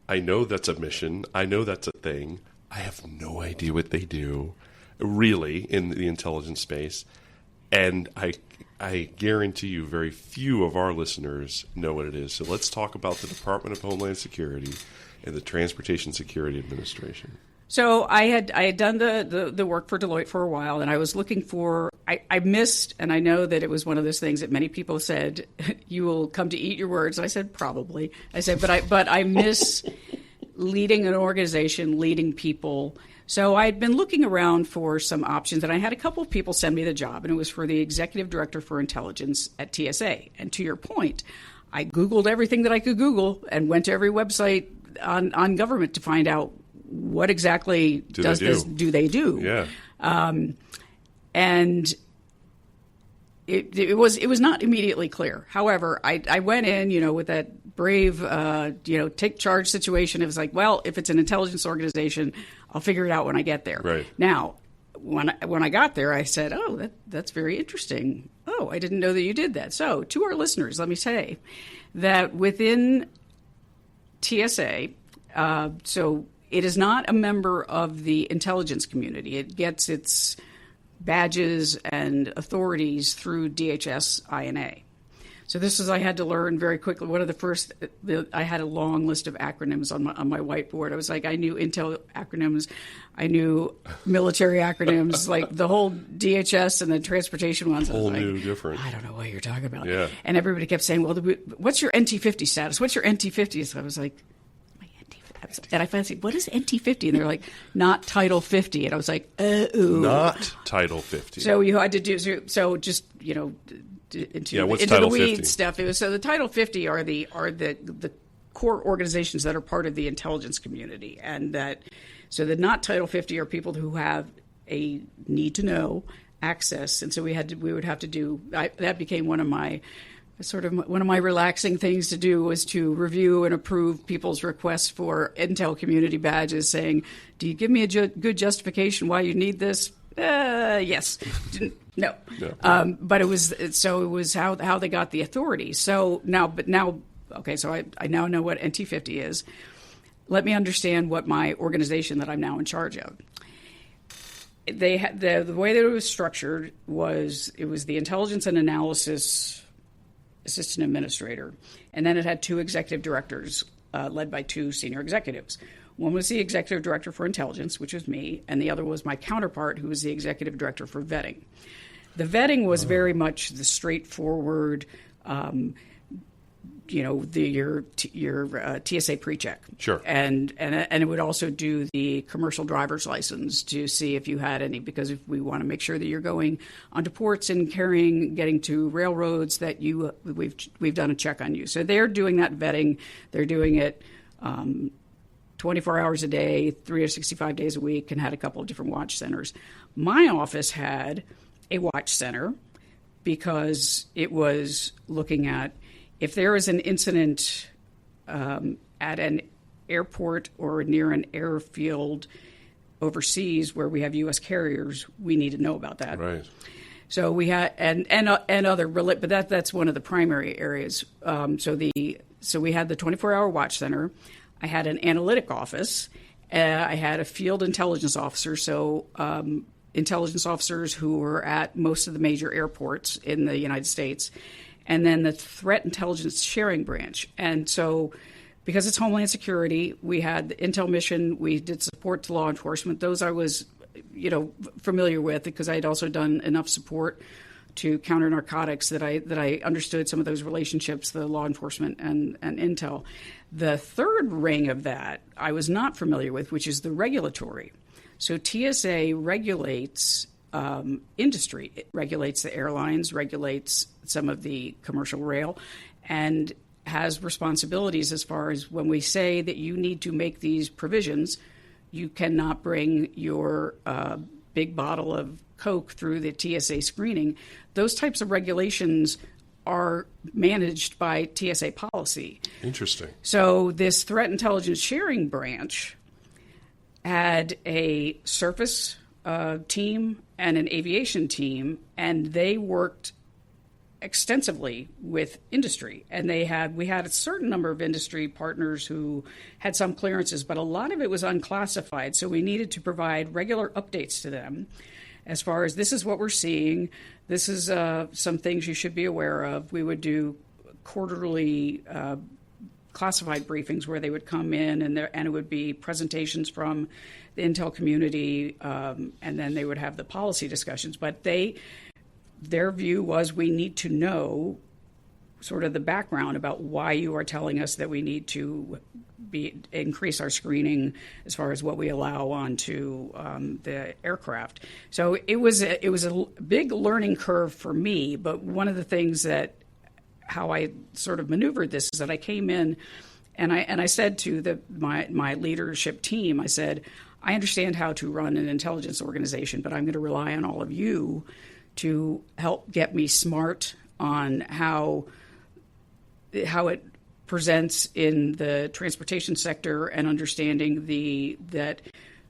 know that's a mission. I know that's a thing. I have no idea what they do, really, in the intelligence space. And I guarantee you very few of our listeners know what it is. So let's talk about the Department of Homeland Security and the Transportation Security Administration. So I had done the work for Deloitte for a while, and I was looking for, I missed, and I know that it was one of those things that many people said, you will come to eat your words. And I said, probably. I said, but I miss leading an organization, leading people. So I'd been looking around for some options, and I had a couple of people send me the job, and it was for the Executive Director for Intelligence at TSA. And to your point, I Googled everything that I could Google and went to every website on government to find out what exactly do they do. Yeah. And it was not immediately clear. However, I went in, with that brave, take charge situation. It was like, well, if it's an intelligence organization, I'll figure it out when I get there. Right. Now, when I got there, I said, oh, that's very interesting. Oh, I didn't know that you did that. So to our listeners, let me say that within TSA, so it is not a member of the intelligence community. It gets its badges and authorities through DHS INA. So this is, I had to learn very quickly. One of the first, I had a long list of acronyms on my whiteboard. I was like, I knew Intel acronyms, I knew military acronyms, like the whole DHS and the transportation ones. Whole like, new different. I don't know what you're talking about. Yeah. And everybody kept saying, well, what's your NT50 status? What's your NT50? So I was like, my NT50. And I finally said, what is NT50? And they're like, not Title 50. And I was like, ooh. Not Title 50. So you had to do, so just, into what's the Title weeds 50? stuff. So the Title 50 are the core organizations that are part of the intelligence community, and so the not Title 50 are people who have a need to know access, and so we would have to do that. Became one of my relaxing things to do, was to review and approve people's requests for Intel community badges, saying, "Do you give me a good justification why you need this?" Yes. No. But it was how they got the authority. So now, okay, so I now know what NT50 is. Let me understand what my organization that I'm now in charge of. They had the way that it was structured was the Intelligence and Analysis Assistant Administrator, and then it had two executive directors led by two senior executives. One was the executive director for intelligence, which was me, and the other was my counterpart, who was the executive director for vetting. The vetting was very much the straightforward, your TSA pre-check. Sure. And it would also do the commercial driver's license to see if you had any, because if we want to make sure that you're going onto ports and getting to railroads, that we've done a check on you. So they're doing that vetting. They're doing it 24 hours a day, 365 days a week, and had a couple of different watch centers. My office had a watch center because it was looking at if there is an incident at an airport or near an airfield overseas where we have U.S. carriers, we need to know about that. Right. So we had and other, but that's one of the primary areas. So we had the 24-hour watch center. I had an analytic office. I had a field intelligence officer, so intelligence officers who were at most of the major airports in the United States, and then the threat intelligence sharing branch. And so because it's Homeland Security, we had the Intel mission, we did support to law enforcement. Those I was familiar with because I had also done enough support to counter narcotics that I understood some of those relationships, the law enforcement and Intel. The third ring of that I was not familiar with, which is the regulatory. So TSA regulates industry. It regulates the airlines, regulates some of the commercial rail, and has responsibilities as far as when we say that you need to make these provisions, you cannot bring your big bottle of Coke through the TSA screening. Those types of regulations are managed by TSA policy. Interesting. So this threat intelligence sharing branch had a surface team and an aviation team, and they worked extensively with industry. And we had a certain number of industry partners who had some clearances, but a lot of it was unclassified. So we needed to provide regular updates to them as far as this is what we're seeing. This is some things you should be aware of. We would do quarterly classified briefings where they would come in and it would be presentations from the Intel community, and then they would have the policy discussions. But their view was we need to know sort of the background about why you are telling us that we need to increase our screening as far as what we allow onto the aircraft. So it was a big learning curve for me. But one of the things how I sort of maneuvered this is that I came in and I said to my leadership team, I said, I understand how to run an intelligence organization, but I'm going to rely on all of you to help get me smart on how it presents in the transportation sector, and understanding that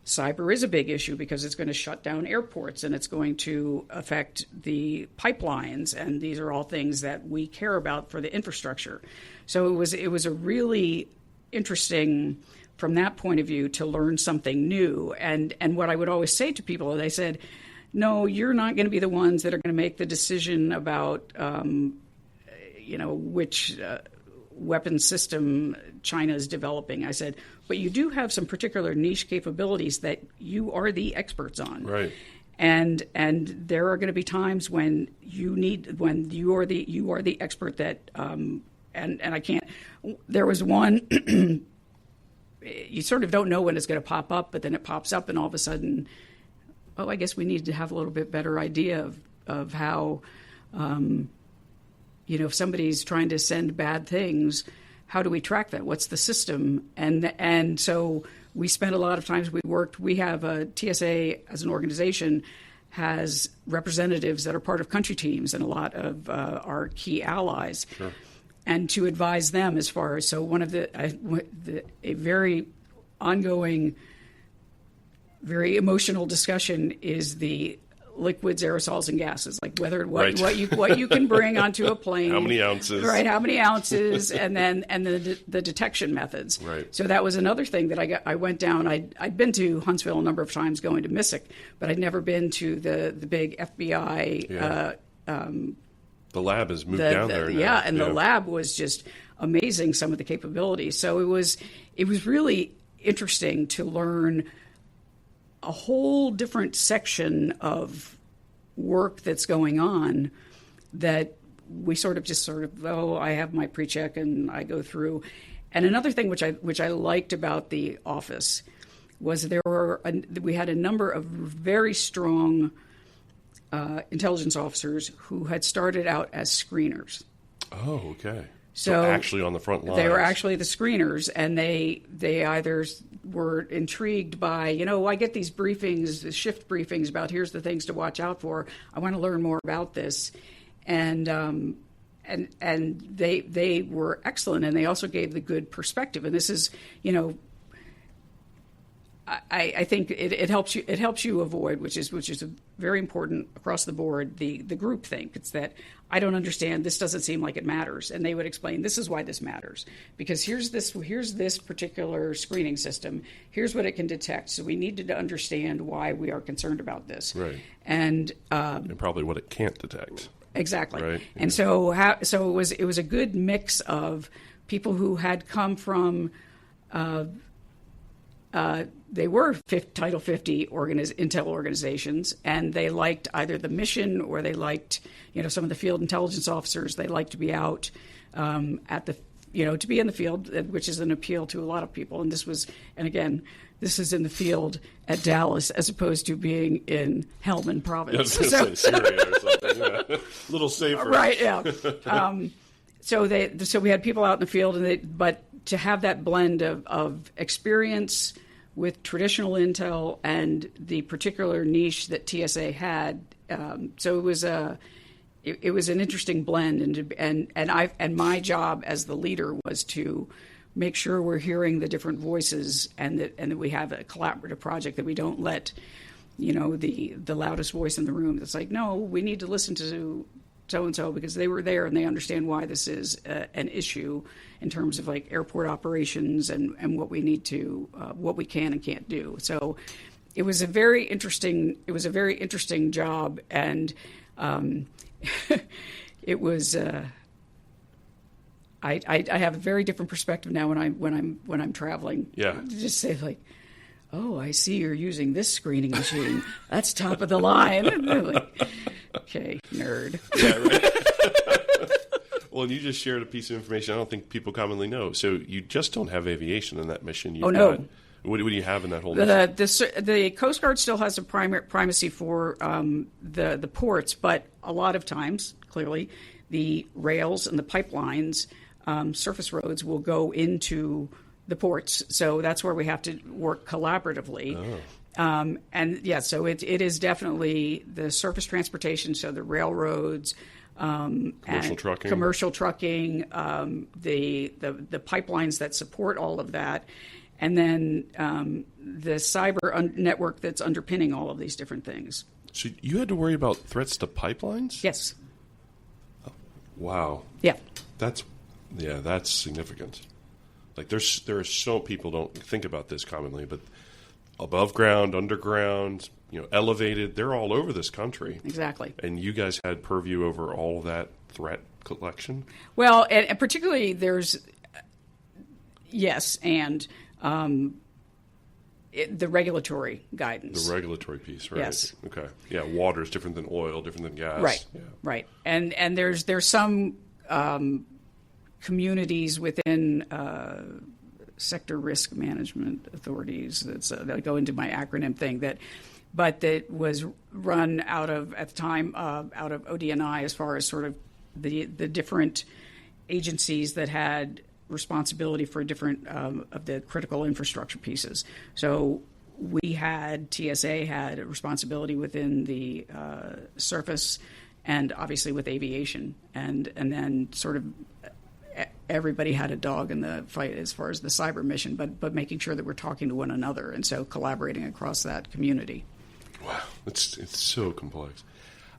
cyber is a big issue because it's going to shut down airports and it's going to affect the pipelines, and these are all things that we care about for the infrastructure. So it was a really interesting, from that point of view, to learn something new. And what I would always say to people, they said, no, you're not going to be the ones that are going to make the decision about which weapon system China is developing. I said, but you do have some particular niche capabilities that you are the experts on. Right. And there are going to be times when you are the expert that and I can't. There was one. You sort of don't know when it's going to pop up, but then it pops up, and all of a sudden, I guess we need to have a little bit better idea of how, if somebody's trying to send bad things, how do we track that? What's the system? And so we spent a lot of times. We have a TSA as an organization has representatives that are part of country teams and a lot of our key allies. Sure. And to advise them as far as, so one of a very ongoing, very emotional discussion is the liquids, aerosols, and gases, like what you can bring onto a plane. How many ounces? Right, how many ounces, and then the detection methods. Right. So that was another thing that I went down. I'd been to Huntsville a number of times going to MISC, but I'd never been to the big FBI. Yeah. The lab has moved down there now. Yeah, and the lab was just amazing, some of the capabilities. So it was really interesting to learn a whole different section of work that's going on that we sort of I have my pre-check and I go through. And another thing which I liked about the office was we had a number of very strong intelligence officers who had started out as screeners. Oh, okay. So actually on the front lines. They were actually the screeners, and they either were intrigued by, I get these briefings, shift briefings about here's the things to watch out for. I want to learn more about this. And they were excellent, and they also gave the good perspective. And this is, I think it helps you avoid, which is very important across the board, the group think. It's that I don't understand, this doesn't seem like it matters, and they would explain this is why this matters, because here's this particular screening system, here's what it can detect, so we need to understand why we are concerned about this, right? And probably what it can't detect. Exactly. Right. And so it was a good mix of people who had come from they were Title 50 intel organizations, and they liked either the mission or they liked, some of the field intelligence officers. They liked to be out to be in the field, which is an appeal to a lot of people. And this is in the field at Dallas as opposed to being in Helmand Province. I was going to say Syria or something. Yeah. A little safer. Right, yeah. So we had people out in the field, but to have that blend of experience with traditional intel and the particular niche that TSA had, so it was an interesting blend, and my job as the leader was to make sure we're hearing the different voices, and that we have a collaborative project, that we don't let the loudest voice in the room that's like, no, we need to listen to so-and-so because they were there and they understand why this is an issue in terms of like airport operations and what we need to, what we can and can't do. So it was a very interesting job, and it was, I have a very different perspective now when I'm traveling. Yeah. To just say like, oh, I see you're using this screening machine. That's top of the line. Like, okay, nerd. Yeah, right. Well, and you just shared a piece of information I don't think people commonly know. So you just don't have aviation in that mission. No. What do you have in that whole mission? The Coast Guard still has a primacy for the ports, but a lot of times, clearly, the rails and the pipelines, surface roads will go into the ports. So that's where we have to work collaboratively. Oh. So it is definitely the surface transportation, so the railroads, commercial trucking, the pipelines that support all of that, and then the cyber network that's underpinning all of these different things. So you had to worry about threats to pipelines? Yes. Oh, wow. Yeah. That's significant. Like there are so people don't think about this commonly, but above ground, underground, elevated, they're all over this country. Exactly. And you guys had purview over all of that threat collection? Well, and particularly there's, yes, and the regulatory guidance. The regulatory piece, right? Yes. Okay. Yeah, water is different than oil, different than gas. Right. Yeah. Right. And there's some communities within sector risk management authorities that go into my acronym thing but that was run out of, at the time, out of ODNI, as far as sort of the different agencies that had responsibility for different of the critical infrastructure pieces. So TSA had a responsibility within the surface and obviously with aviation. And then sort of everybody had a dog in the fight as far as the cyber mission, but making sure that we're talking to one another, and so collaborating across that community. Wow, it's so complex.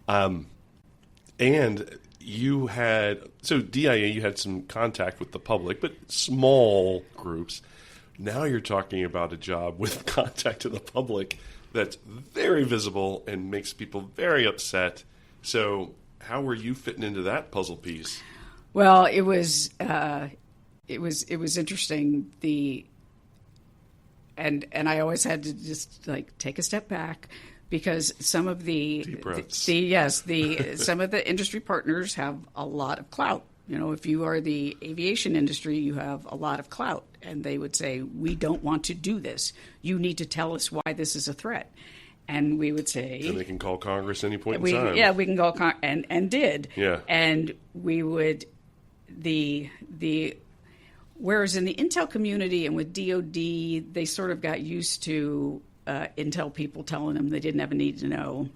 And you had, so DIA, you had some contact with the public, but small groups. Now you're talking about a job with contact to the public that's very visible and makes people very upset. So how were you fitting into that puzzle piece? Well, it was interesting. And I always had to just like take a step back, because some of Deep breaths. some of the industry partners have a lot of clout. You know, if you are the aviation industry, you have a lot of clout, and they would say, "We don't want to do this. You need to tell us why this is a threat." And we would say, and they can call Congress any point in time. Yeah, we can call and did. Yeah. And we would whereas in the intel community and with DoD, they sort of got used to intel people telling them they didn't have a need to know.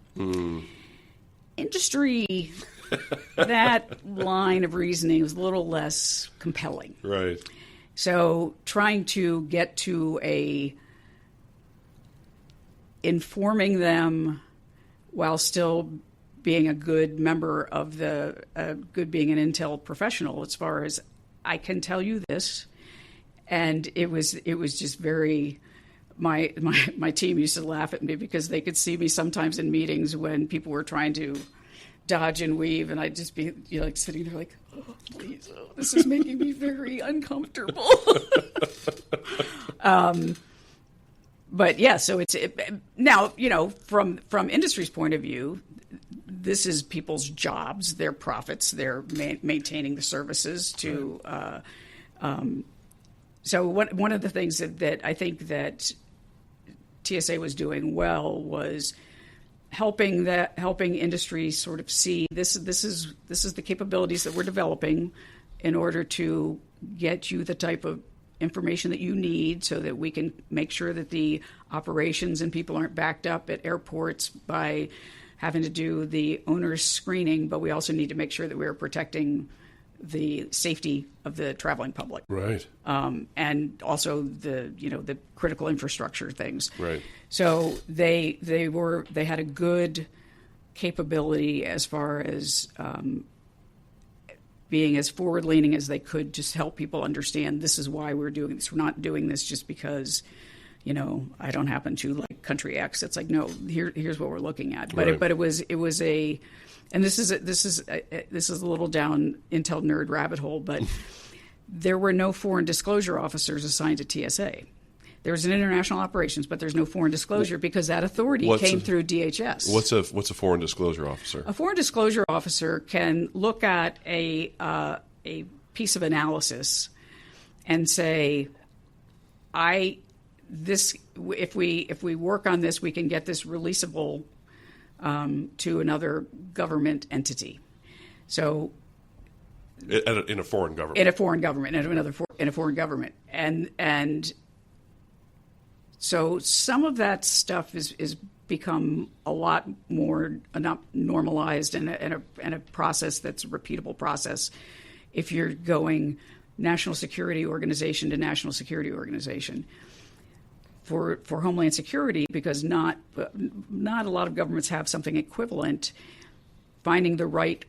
Industry, that line of reasoning was a little less compelling. Right. So trying to get to informing them while still being a good member of being an intel professional, as far as I can tell you this. And it was just very, my team used to laugh at me because they could see me sometimes in meetings when people were trying to dodge and weave, and I'd just be like sitting there like, oh, please, this is making me very uncomfortable. But yeah, so now, from industry's point of view, this is people's jobs, their profits, they're maintaining the services to. So one of the things that I think that TSA was doing well was helping industry sort of see this is the capabilities that we're developing in order to get you the type of information that you need, so that we can make sure that the operations and people aren't backed up at airports by having to do the owner's screening, but we also need to make sure that we're protecting the safety of the traveling public. Right. And also the critical infrastructure things. Right. So they had a good capability as far as being as forward-leaning as they could, just help people understand this is why we're doing this. We're not doing this just because, I don't happen to like country X. It's like, no, here's what we're looking at. But Right. it was a, and this is a little down Intel nerd rabbit hole, but there were no foreign disclosure officers assigned to TSA. There's an international operations, but there's no foreign disclosure because that authority came through DHS. What's a foreign disclosure officer? A foreign disclosure officer can look at a piece of analysis and say, if we work on this, we can get this releasable to another government entity. So in a foreign government. In a foreign government, in a foreign government, and so some of that stuff is become a lot more not normalized and a process that's a repeatable process. If you're going national security organization to national security organization. For Homeland Security, because not a lot of governments have something equivalent, finding the right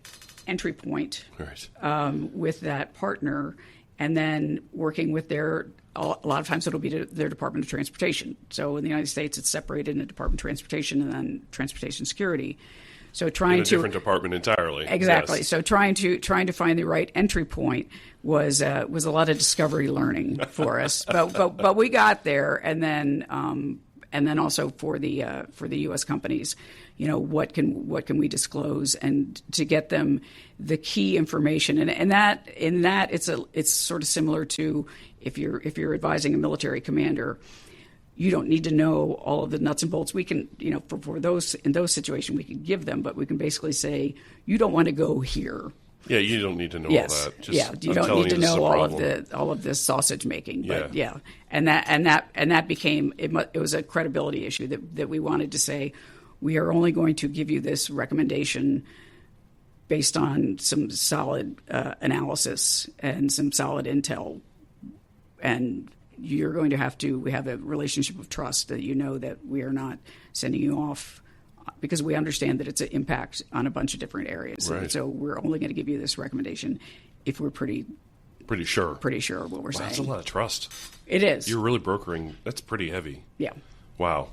entry point with that partner, and then working with a lot of times it'll be their Department of Transportation. So in the United States, it's separated into Department of Transportation and then Transportation Security. So trying in a different department entirely. Exactly. Yes. So trying to find the right entry point was a lot of discovery learning for us. but we got there, and then also for the U.S. companies, what can we disclose, and to get them the key information, and in that it's sort of similar to if you're advising a military commander. You don't need to know all of the nuts and bolts. We can, for those in those situations, we can give them, but we can basically say, you don't want to go here. Yeah, you don't need to know Yes. all that. You don't need to know all of this sausage making. But and that became it was a credibility issue that we wanted to say, we are only going to give you this recommendation based on some solid analysis and some solid intel, and you're going to we have a relationship of trust that that we are not sending you off because we understand that it's an impact on a bunch of different areas. Right. So we're only going to give you this recommendation if we're pretty sure of what we're saying. That's a lot of trust. It is. You're really brokering. That's pretty heavy. Yeah. Wow.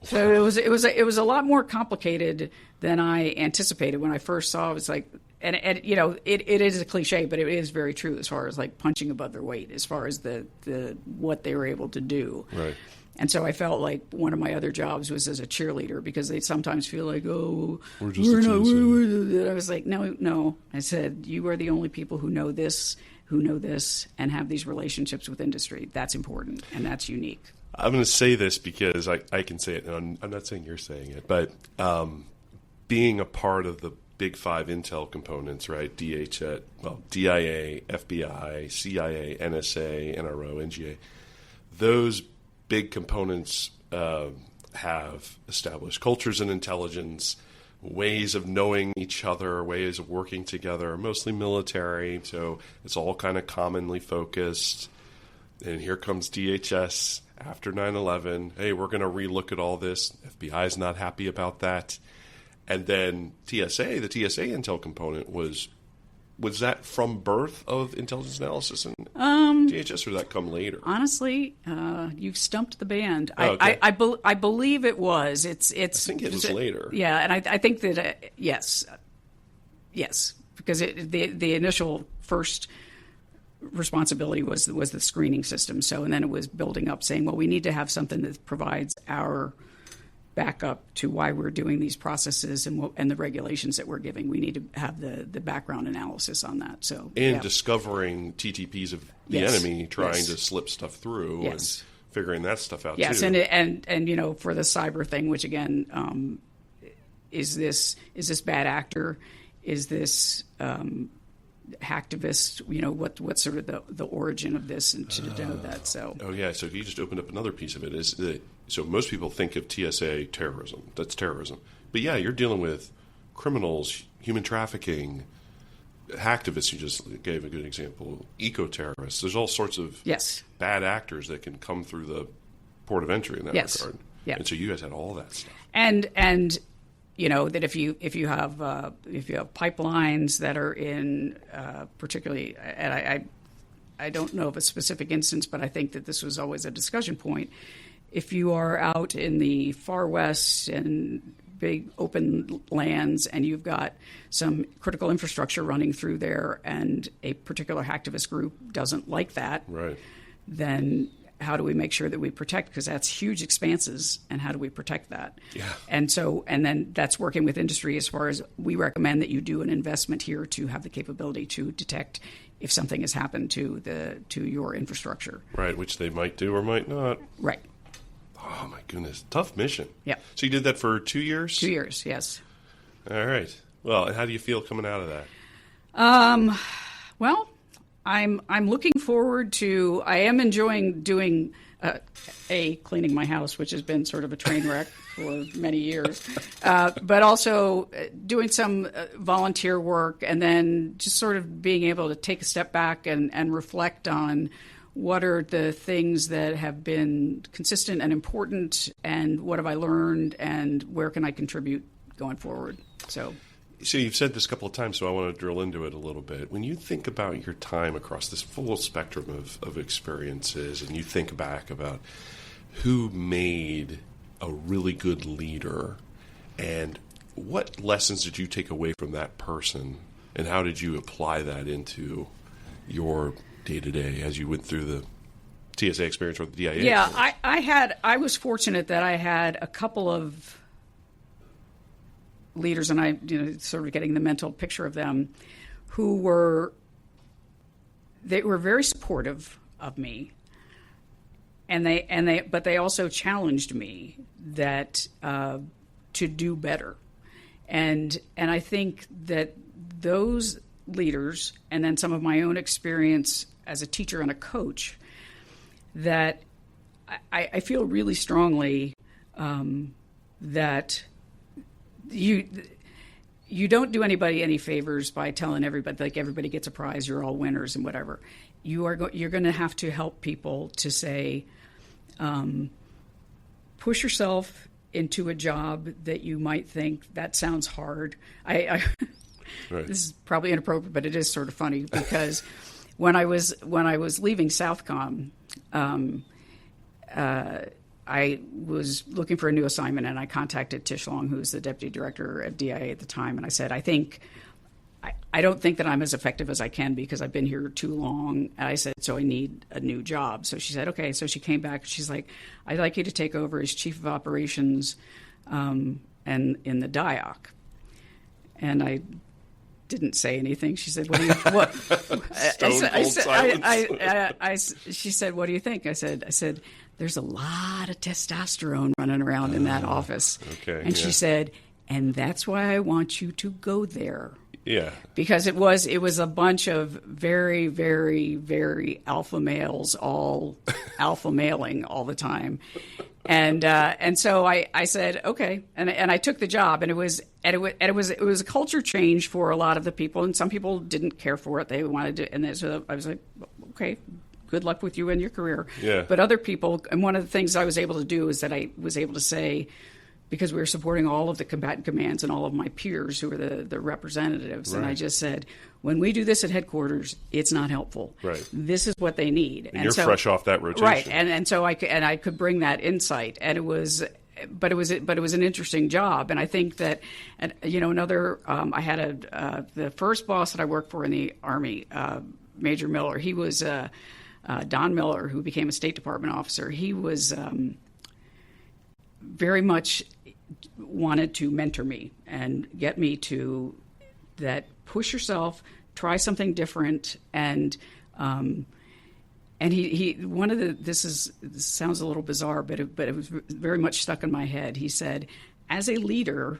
So it was a lot more complicated than I anticipated when I first saw it. It was like, and it is a cliche, but it is very true as far as like punching above their weight, as far as the what they were able to do. Right. And so I felt like one of my other jobs was as a cheerleader, because they sometimes feel like, oh, we're not. I was like, no. I said, you are the only people who know this, and have these relationships with industry. That's important, and that's unique. I'm going to say this because I can say it, and I'm not saying you're saying it, but being a part of the Big Five intel components, right? DIA, FBI, CIA, NSA, NRO, NGA. Those big components have established cultures in intelligence, ways of knowing each other, ways of working together, mostly military. So it's all kind of commonly focused. And here comes DHS after 9/11. Hey, we're going to relook at all this. FBI's not happy about that. And then TSA, the TSA intel component was that from birth of intelligence analysis and DHS, or did that come later? Honestly, you've stumped the band. Okay. I believe it was. I think it was later. Yeah, and I think that yes, because the initial first responsibility was the screening system. So, and then it was building up, saying, well, we need to have something that provides our backup to why we're doing these processes and the regulations that we're giving. We need to have the background analysis on that. So, discovering TTPs of the enemy, trying to slip stuff through, and figuring that stuff out. Yes, too. and for the cyber thing, which again, is this bad actor? Is this hacktivist? What's sort of the origin of this, and to know that. So so you just opened up another piece of it. Is that so? Most people think of TSA terrorism. That's terrorism, but you're dealing with criminals, human trafficking, hacktivists. You just gave a good example. Eco-terrorists. There's all sorts of bad actors that can come through the port of entry in that regard. Yeah. And so you guys had all that stuff. And that if you have pipelines that are in particularly, and I don't know of a specific instance, but I think that this was always a discussion point. If you are out in the far west and big open lands, and you've got some critical infrastructure running through there, and a particular hacktivist group doesn't like that, right? Then how do we make sure that we protect? Because that's huge expanses, and how do we protect that? Yeah. And then that's working with industry as far as we recommend that you do an investment here to have the capability to detect if something has happened to your infrastructure. Right, which they might do or might not. Right. Oh my goodness, tough mission. Yeah. So you did that for 2 years? 2 years, yes. All right. Well, and how do you feel coming out of that? Well, I'm looking forward to. I am enjoying doing cleaning my house, which has been sort of a train wreck for many years, but also doing some volunteer work, and then just sort of being able to take a step back and reflect on what are the things that have been consistent and important, and what have I learned, and where can I contribute going forward. So you've said this a couple of times, so I want to drill into it a little bit. When you think about your time across this full spectrum of experiences, and you think back about who made a really good leader, and what lessons did you take away from that person, and how did you apply that into your day-to-day as you went through the TSA experience or the DIA experience? I was fortunate that I had a couple of leaders, and I, sort of getting the mental picture of them, who were very supportive of me, but they also challenged me that to do better, and I think that those leaders, and then some of my own experience as a teacher and a coach, that I feel really strongly that you don't do anybody any favors by telling everybody, like, everybody gets a prize, you're all winners and whatever. You're going to have to help people to say, push yourself into a job that you might think that sounds hard. Right. This is probably inappropriate, but it is sort of funny because when I was leaving Southcom, I was looking for a new assignment, and I contacted Tish Long, who was the deputy director of DIA at the time, and I said, I don't think that I'm as effective as I can be because I've been here too long. And I said, so I need a new job. So she said, okay. So she came back. She's like, I'd like you to take over as chief of operations and in the DIOC. And I didn't say anything. She said, "What do you?" What? She said, "What do you think?" I said, "There's a lot of testosterone running around in that office." Okay. And she said, "And that's why I want you to go there." Yeah. Because it was a bunch of very, very, very alpha males, all alpha mailing all the time. And so I said, okay. And I took the job, and it was a culture change for a lot of the people, and some people didn't care for it. They wanted to, and so I was like, okay, good luck with you in your career. Yeah. But other people, and one of the things I was able to do is that I was able to say, because we were supporting all of the combatant commands and all of my peers who were the representatives. Right. And I just said, when we do this at headquarters, it's not helpful. Right. This is what they need. And you're fresh off that rotation. Right. And so I could bring that insight. And it was an interesting job. And I think that, I had the first boss that I worked for in the Army, Major Miller. He was Don Miller, who became a State Department officer. He was very much wanted to mentor me and get me to that push yourself, try something different, and he one of the this sounds a little bizarre, but it was very much stuck in my head. He said, as a leader,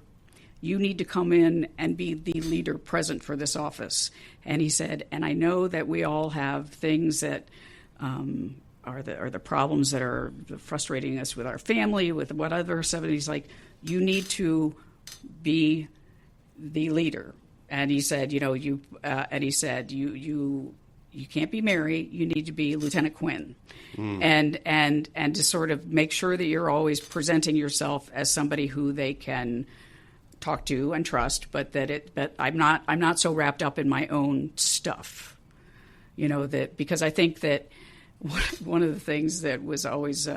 you need to come in and be the leader present for this office. And he said, and I know that we all have things that are the problems that are frustrating us with our family, with whatever. So he's like, you need to be the leader. And he said, you can't be Mary. You need to be Lieutenant Quinn, and to sort of make sure that you're always presenting yourself as somebody who they can talk to and trust, but I'm not so wrapped up in my own stuff, that because I think that one of the things that was always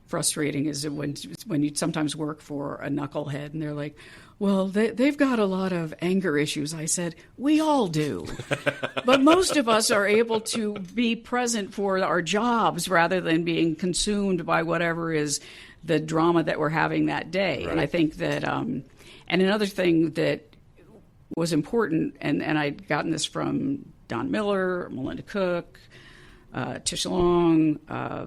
frustrating is that when you sometimes work for a knucklehead and they're like, well, they've got a lot of anger issues. I said, we all do. But most of us are able to be present for our jobs rather than being consumed by whatever is the drama that we're having that day. Right. And I think that and another thing that was important, and I'd gotten this from Don Miller, Melinda Cook, Tish Long, a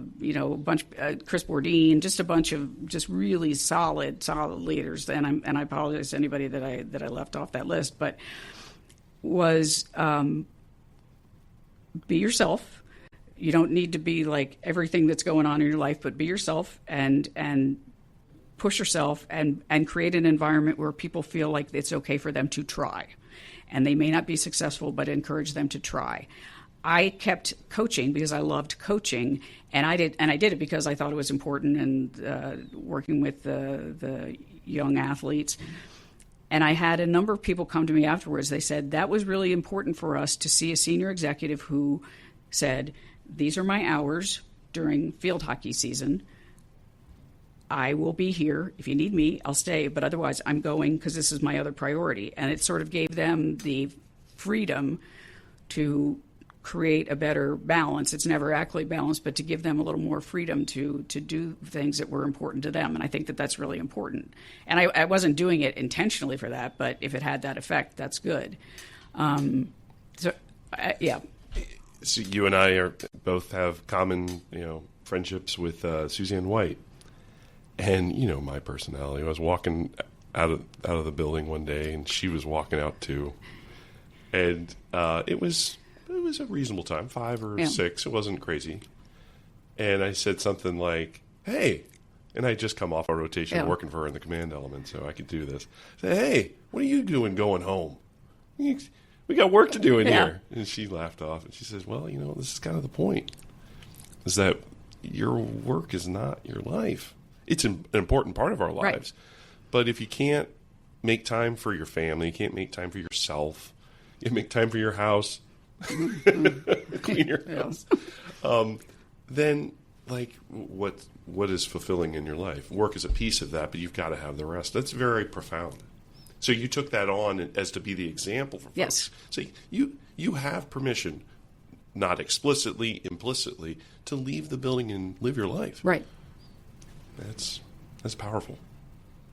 bunch, Chris Bourdin, just a bunch of just really solid leaders. And I apologize to anybody that I left off that list, but was be yourself. You don't need to be like everything that's going on in your life, but be yourself and push yourself and create an environment where people feel like it's okay for them to try. And they may not be successful, but encourage them to try. I kept coaching because I loved coaching, and I did it because I thought it was important, and working with the young athletes. And I had a number of people come to me afterwards. They said, that was really important for us to see a senior executive who said, these are my hours during field hockey season. I will be here. If you need me, I'll stay. But otherwise, I'm going because this is my other priority. And it sort of gave them the freedom to create a better balance. It's never actually balanced, but to give them a little more freedom to do things that were important to them. And I think that that's really important. And I wasn't doing it intentionally for that, but if it had that effect, that's good. Yeah. So you and I both have common, friendships with Suzanne White. And, my personality. I was walking out of the building one day, and she was walking out too. And it was a reasonable time, 5 or 6. It wasn't crazy. And I said something like, "Hey," and I just come off a rotation working for her in the command element, so I could do this. I said, "Hey, what are you doing going home? We got work to do in here." And she laughed off, and she says, "Well, this is kind of the point, is that your work is not your life. It's an important part of our lives. Right. But if you can't make time for your family, you can't make time for yourself, you make time for your house, clean your house, then what is fulfilling in your life? Work is a piece of that, but you've got to have the rest." That's very profound. So you took that on as to be the example for folks. Yes. So you have permission, not explicitly, implicitly, to leave the building and live your life. Right. That's powerful.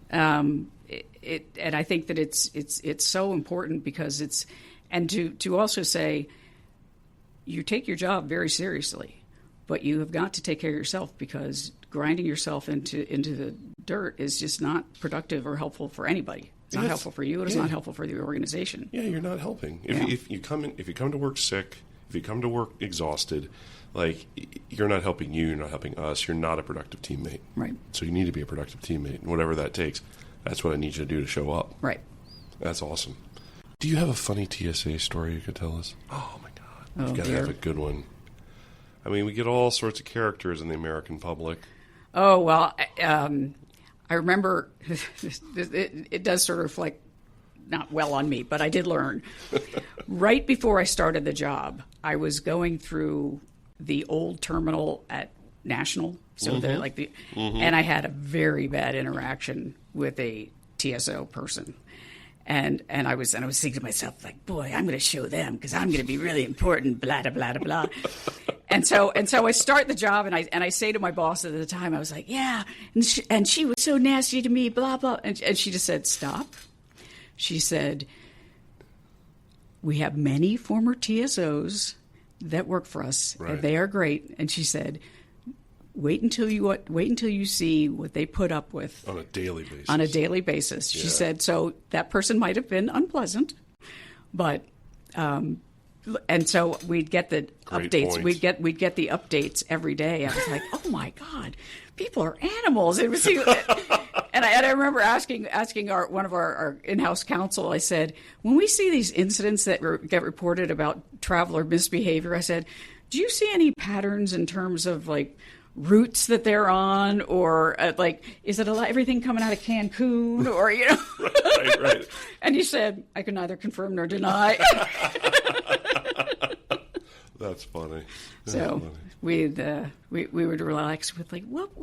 And I think that it's so important because and to also say, you take your job very seriously, but you have got to take care of yourself, because grinding yourself into the dirt is just not productive or helpful for anybody. It's not helpful for you. It's not helpful for the organization. Yeah, you're not helping. If you come to work sick, if you come to work exhausted, you're not helping you, you're not helping us, you're not a productive teammate. Right. So you need to be a productive teammate, and whatever that takes, that's what I need you to do to show up. Right. That's awesome. Do you have a funny TSA story you could tell us? Oh, my God. You've got to have a good one. I mean, we get all sorts of characters in the American public. Oh, well, I remember it does sort of not well on me, but I did learn. Right before I started the job, I was going through the old terminal at National, and I had a very bad interaction with a TSO person, and I was thinking to myself, boy, I'm going to show them because I'm going to be really important, blah blah blah blah. And so I start the job, and I say to my boss at the time, I was like, yeah, and she was so nasty to me, blah blah, and she just said, stop. She said, we have many former TSOs that work for us, right, and they are great. And she said, wait until you see what they put up with on a daily basis. On a daily basis, she said. So that person might have been unpleasant, but and so we'd get the great updates. Point. We'd get the updates every day. I was like, oh my God, people are animals. It was. And I remember asking one of our in-house counsel, I said, when we see these incidents that get reported about traveler misbehavior, I said, do you see any patterns in terms of routes that they're on, or is it everything coming out of Cancun, or right. And he said, I can neither confirm nor deny. That's funny. We would relax with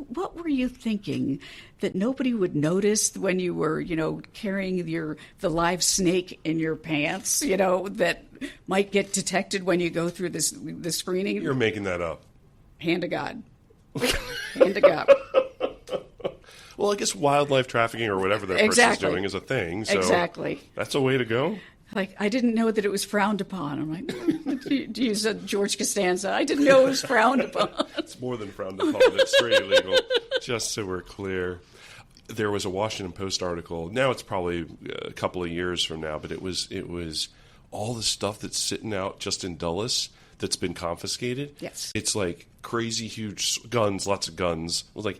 what were you thinking that nobody would notice when you were carrying the live snake in your pants, that might get detected when you go through the screening. You're making that up. Hand to God. Hand to God. Well, I guess wildlife trafficking or whatever that person's doing is a thing. So exactly. That's a way to go. I didn't know that it was frowned upon. I'm like, to use George Costanza, I didn't know it was frowned upon. It's more than frowned upon. It's straight illegal, just so we're clear. There was a Washington Post article. Now it's probably a couple of years from now, but it was all the stuff that's sitting out just in Dulles that's been confiscated. Yes. It's crazy huge guns, lots of guns. I was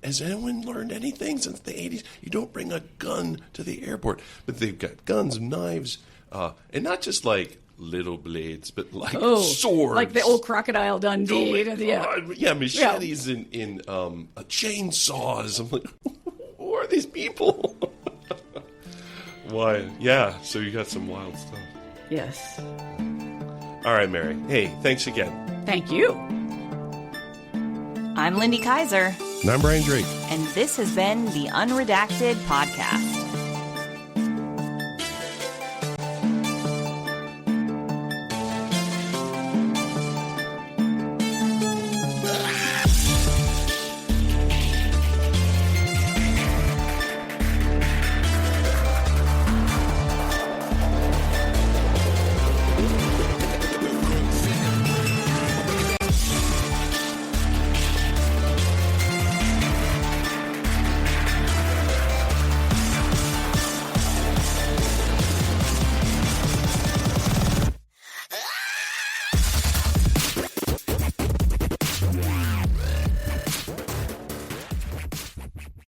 has anyone learned anything since the 80s? You don't bring a gun to the airport. But they've got guns and knives, and not just little blades, but swords. Like the old Crocodile Dundee. Machetes and chainsaws. I'm like, who are these people? Why? Yeah, so you got some wild stuff. Yes. All right, Mary. Hey, thanks again. Thank you. I'm Lindy Kaiser. And I'm Brian Drake. And this has been the Unredacted Podcast.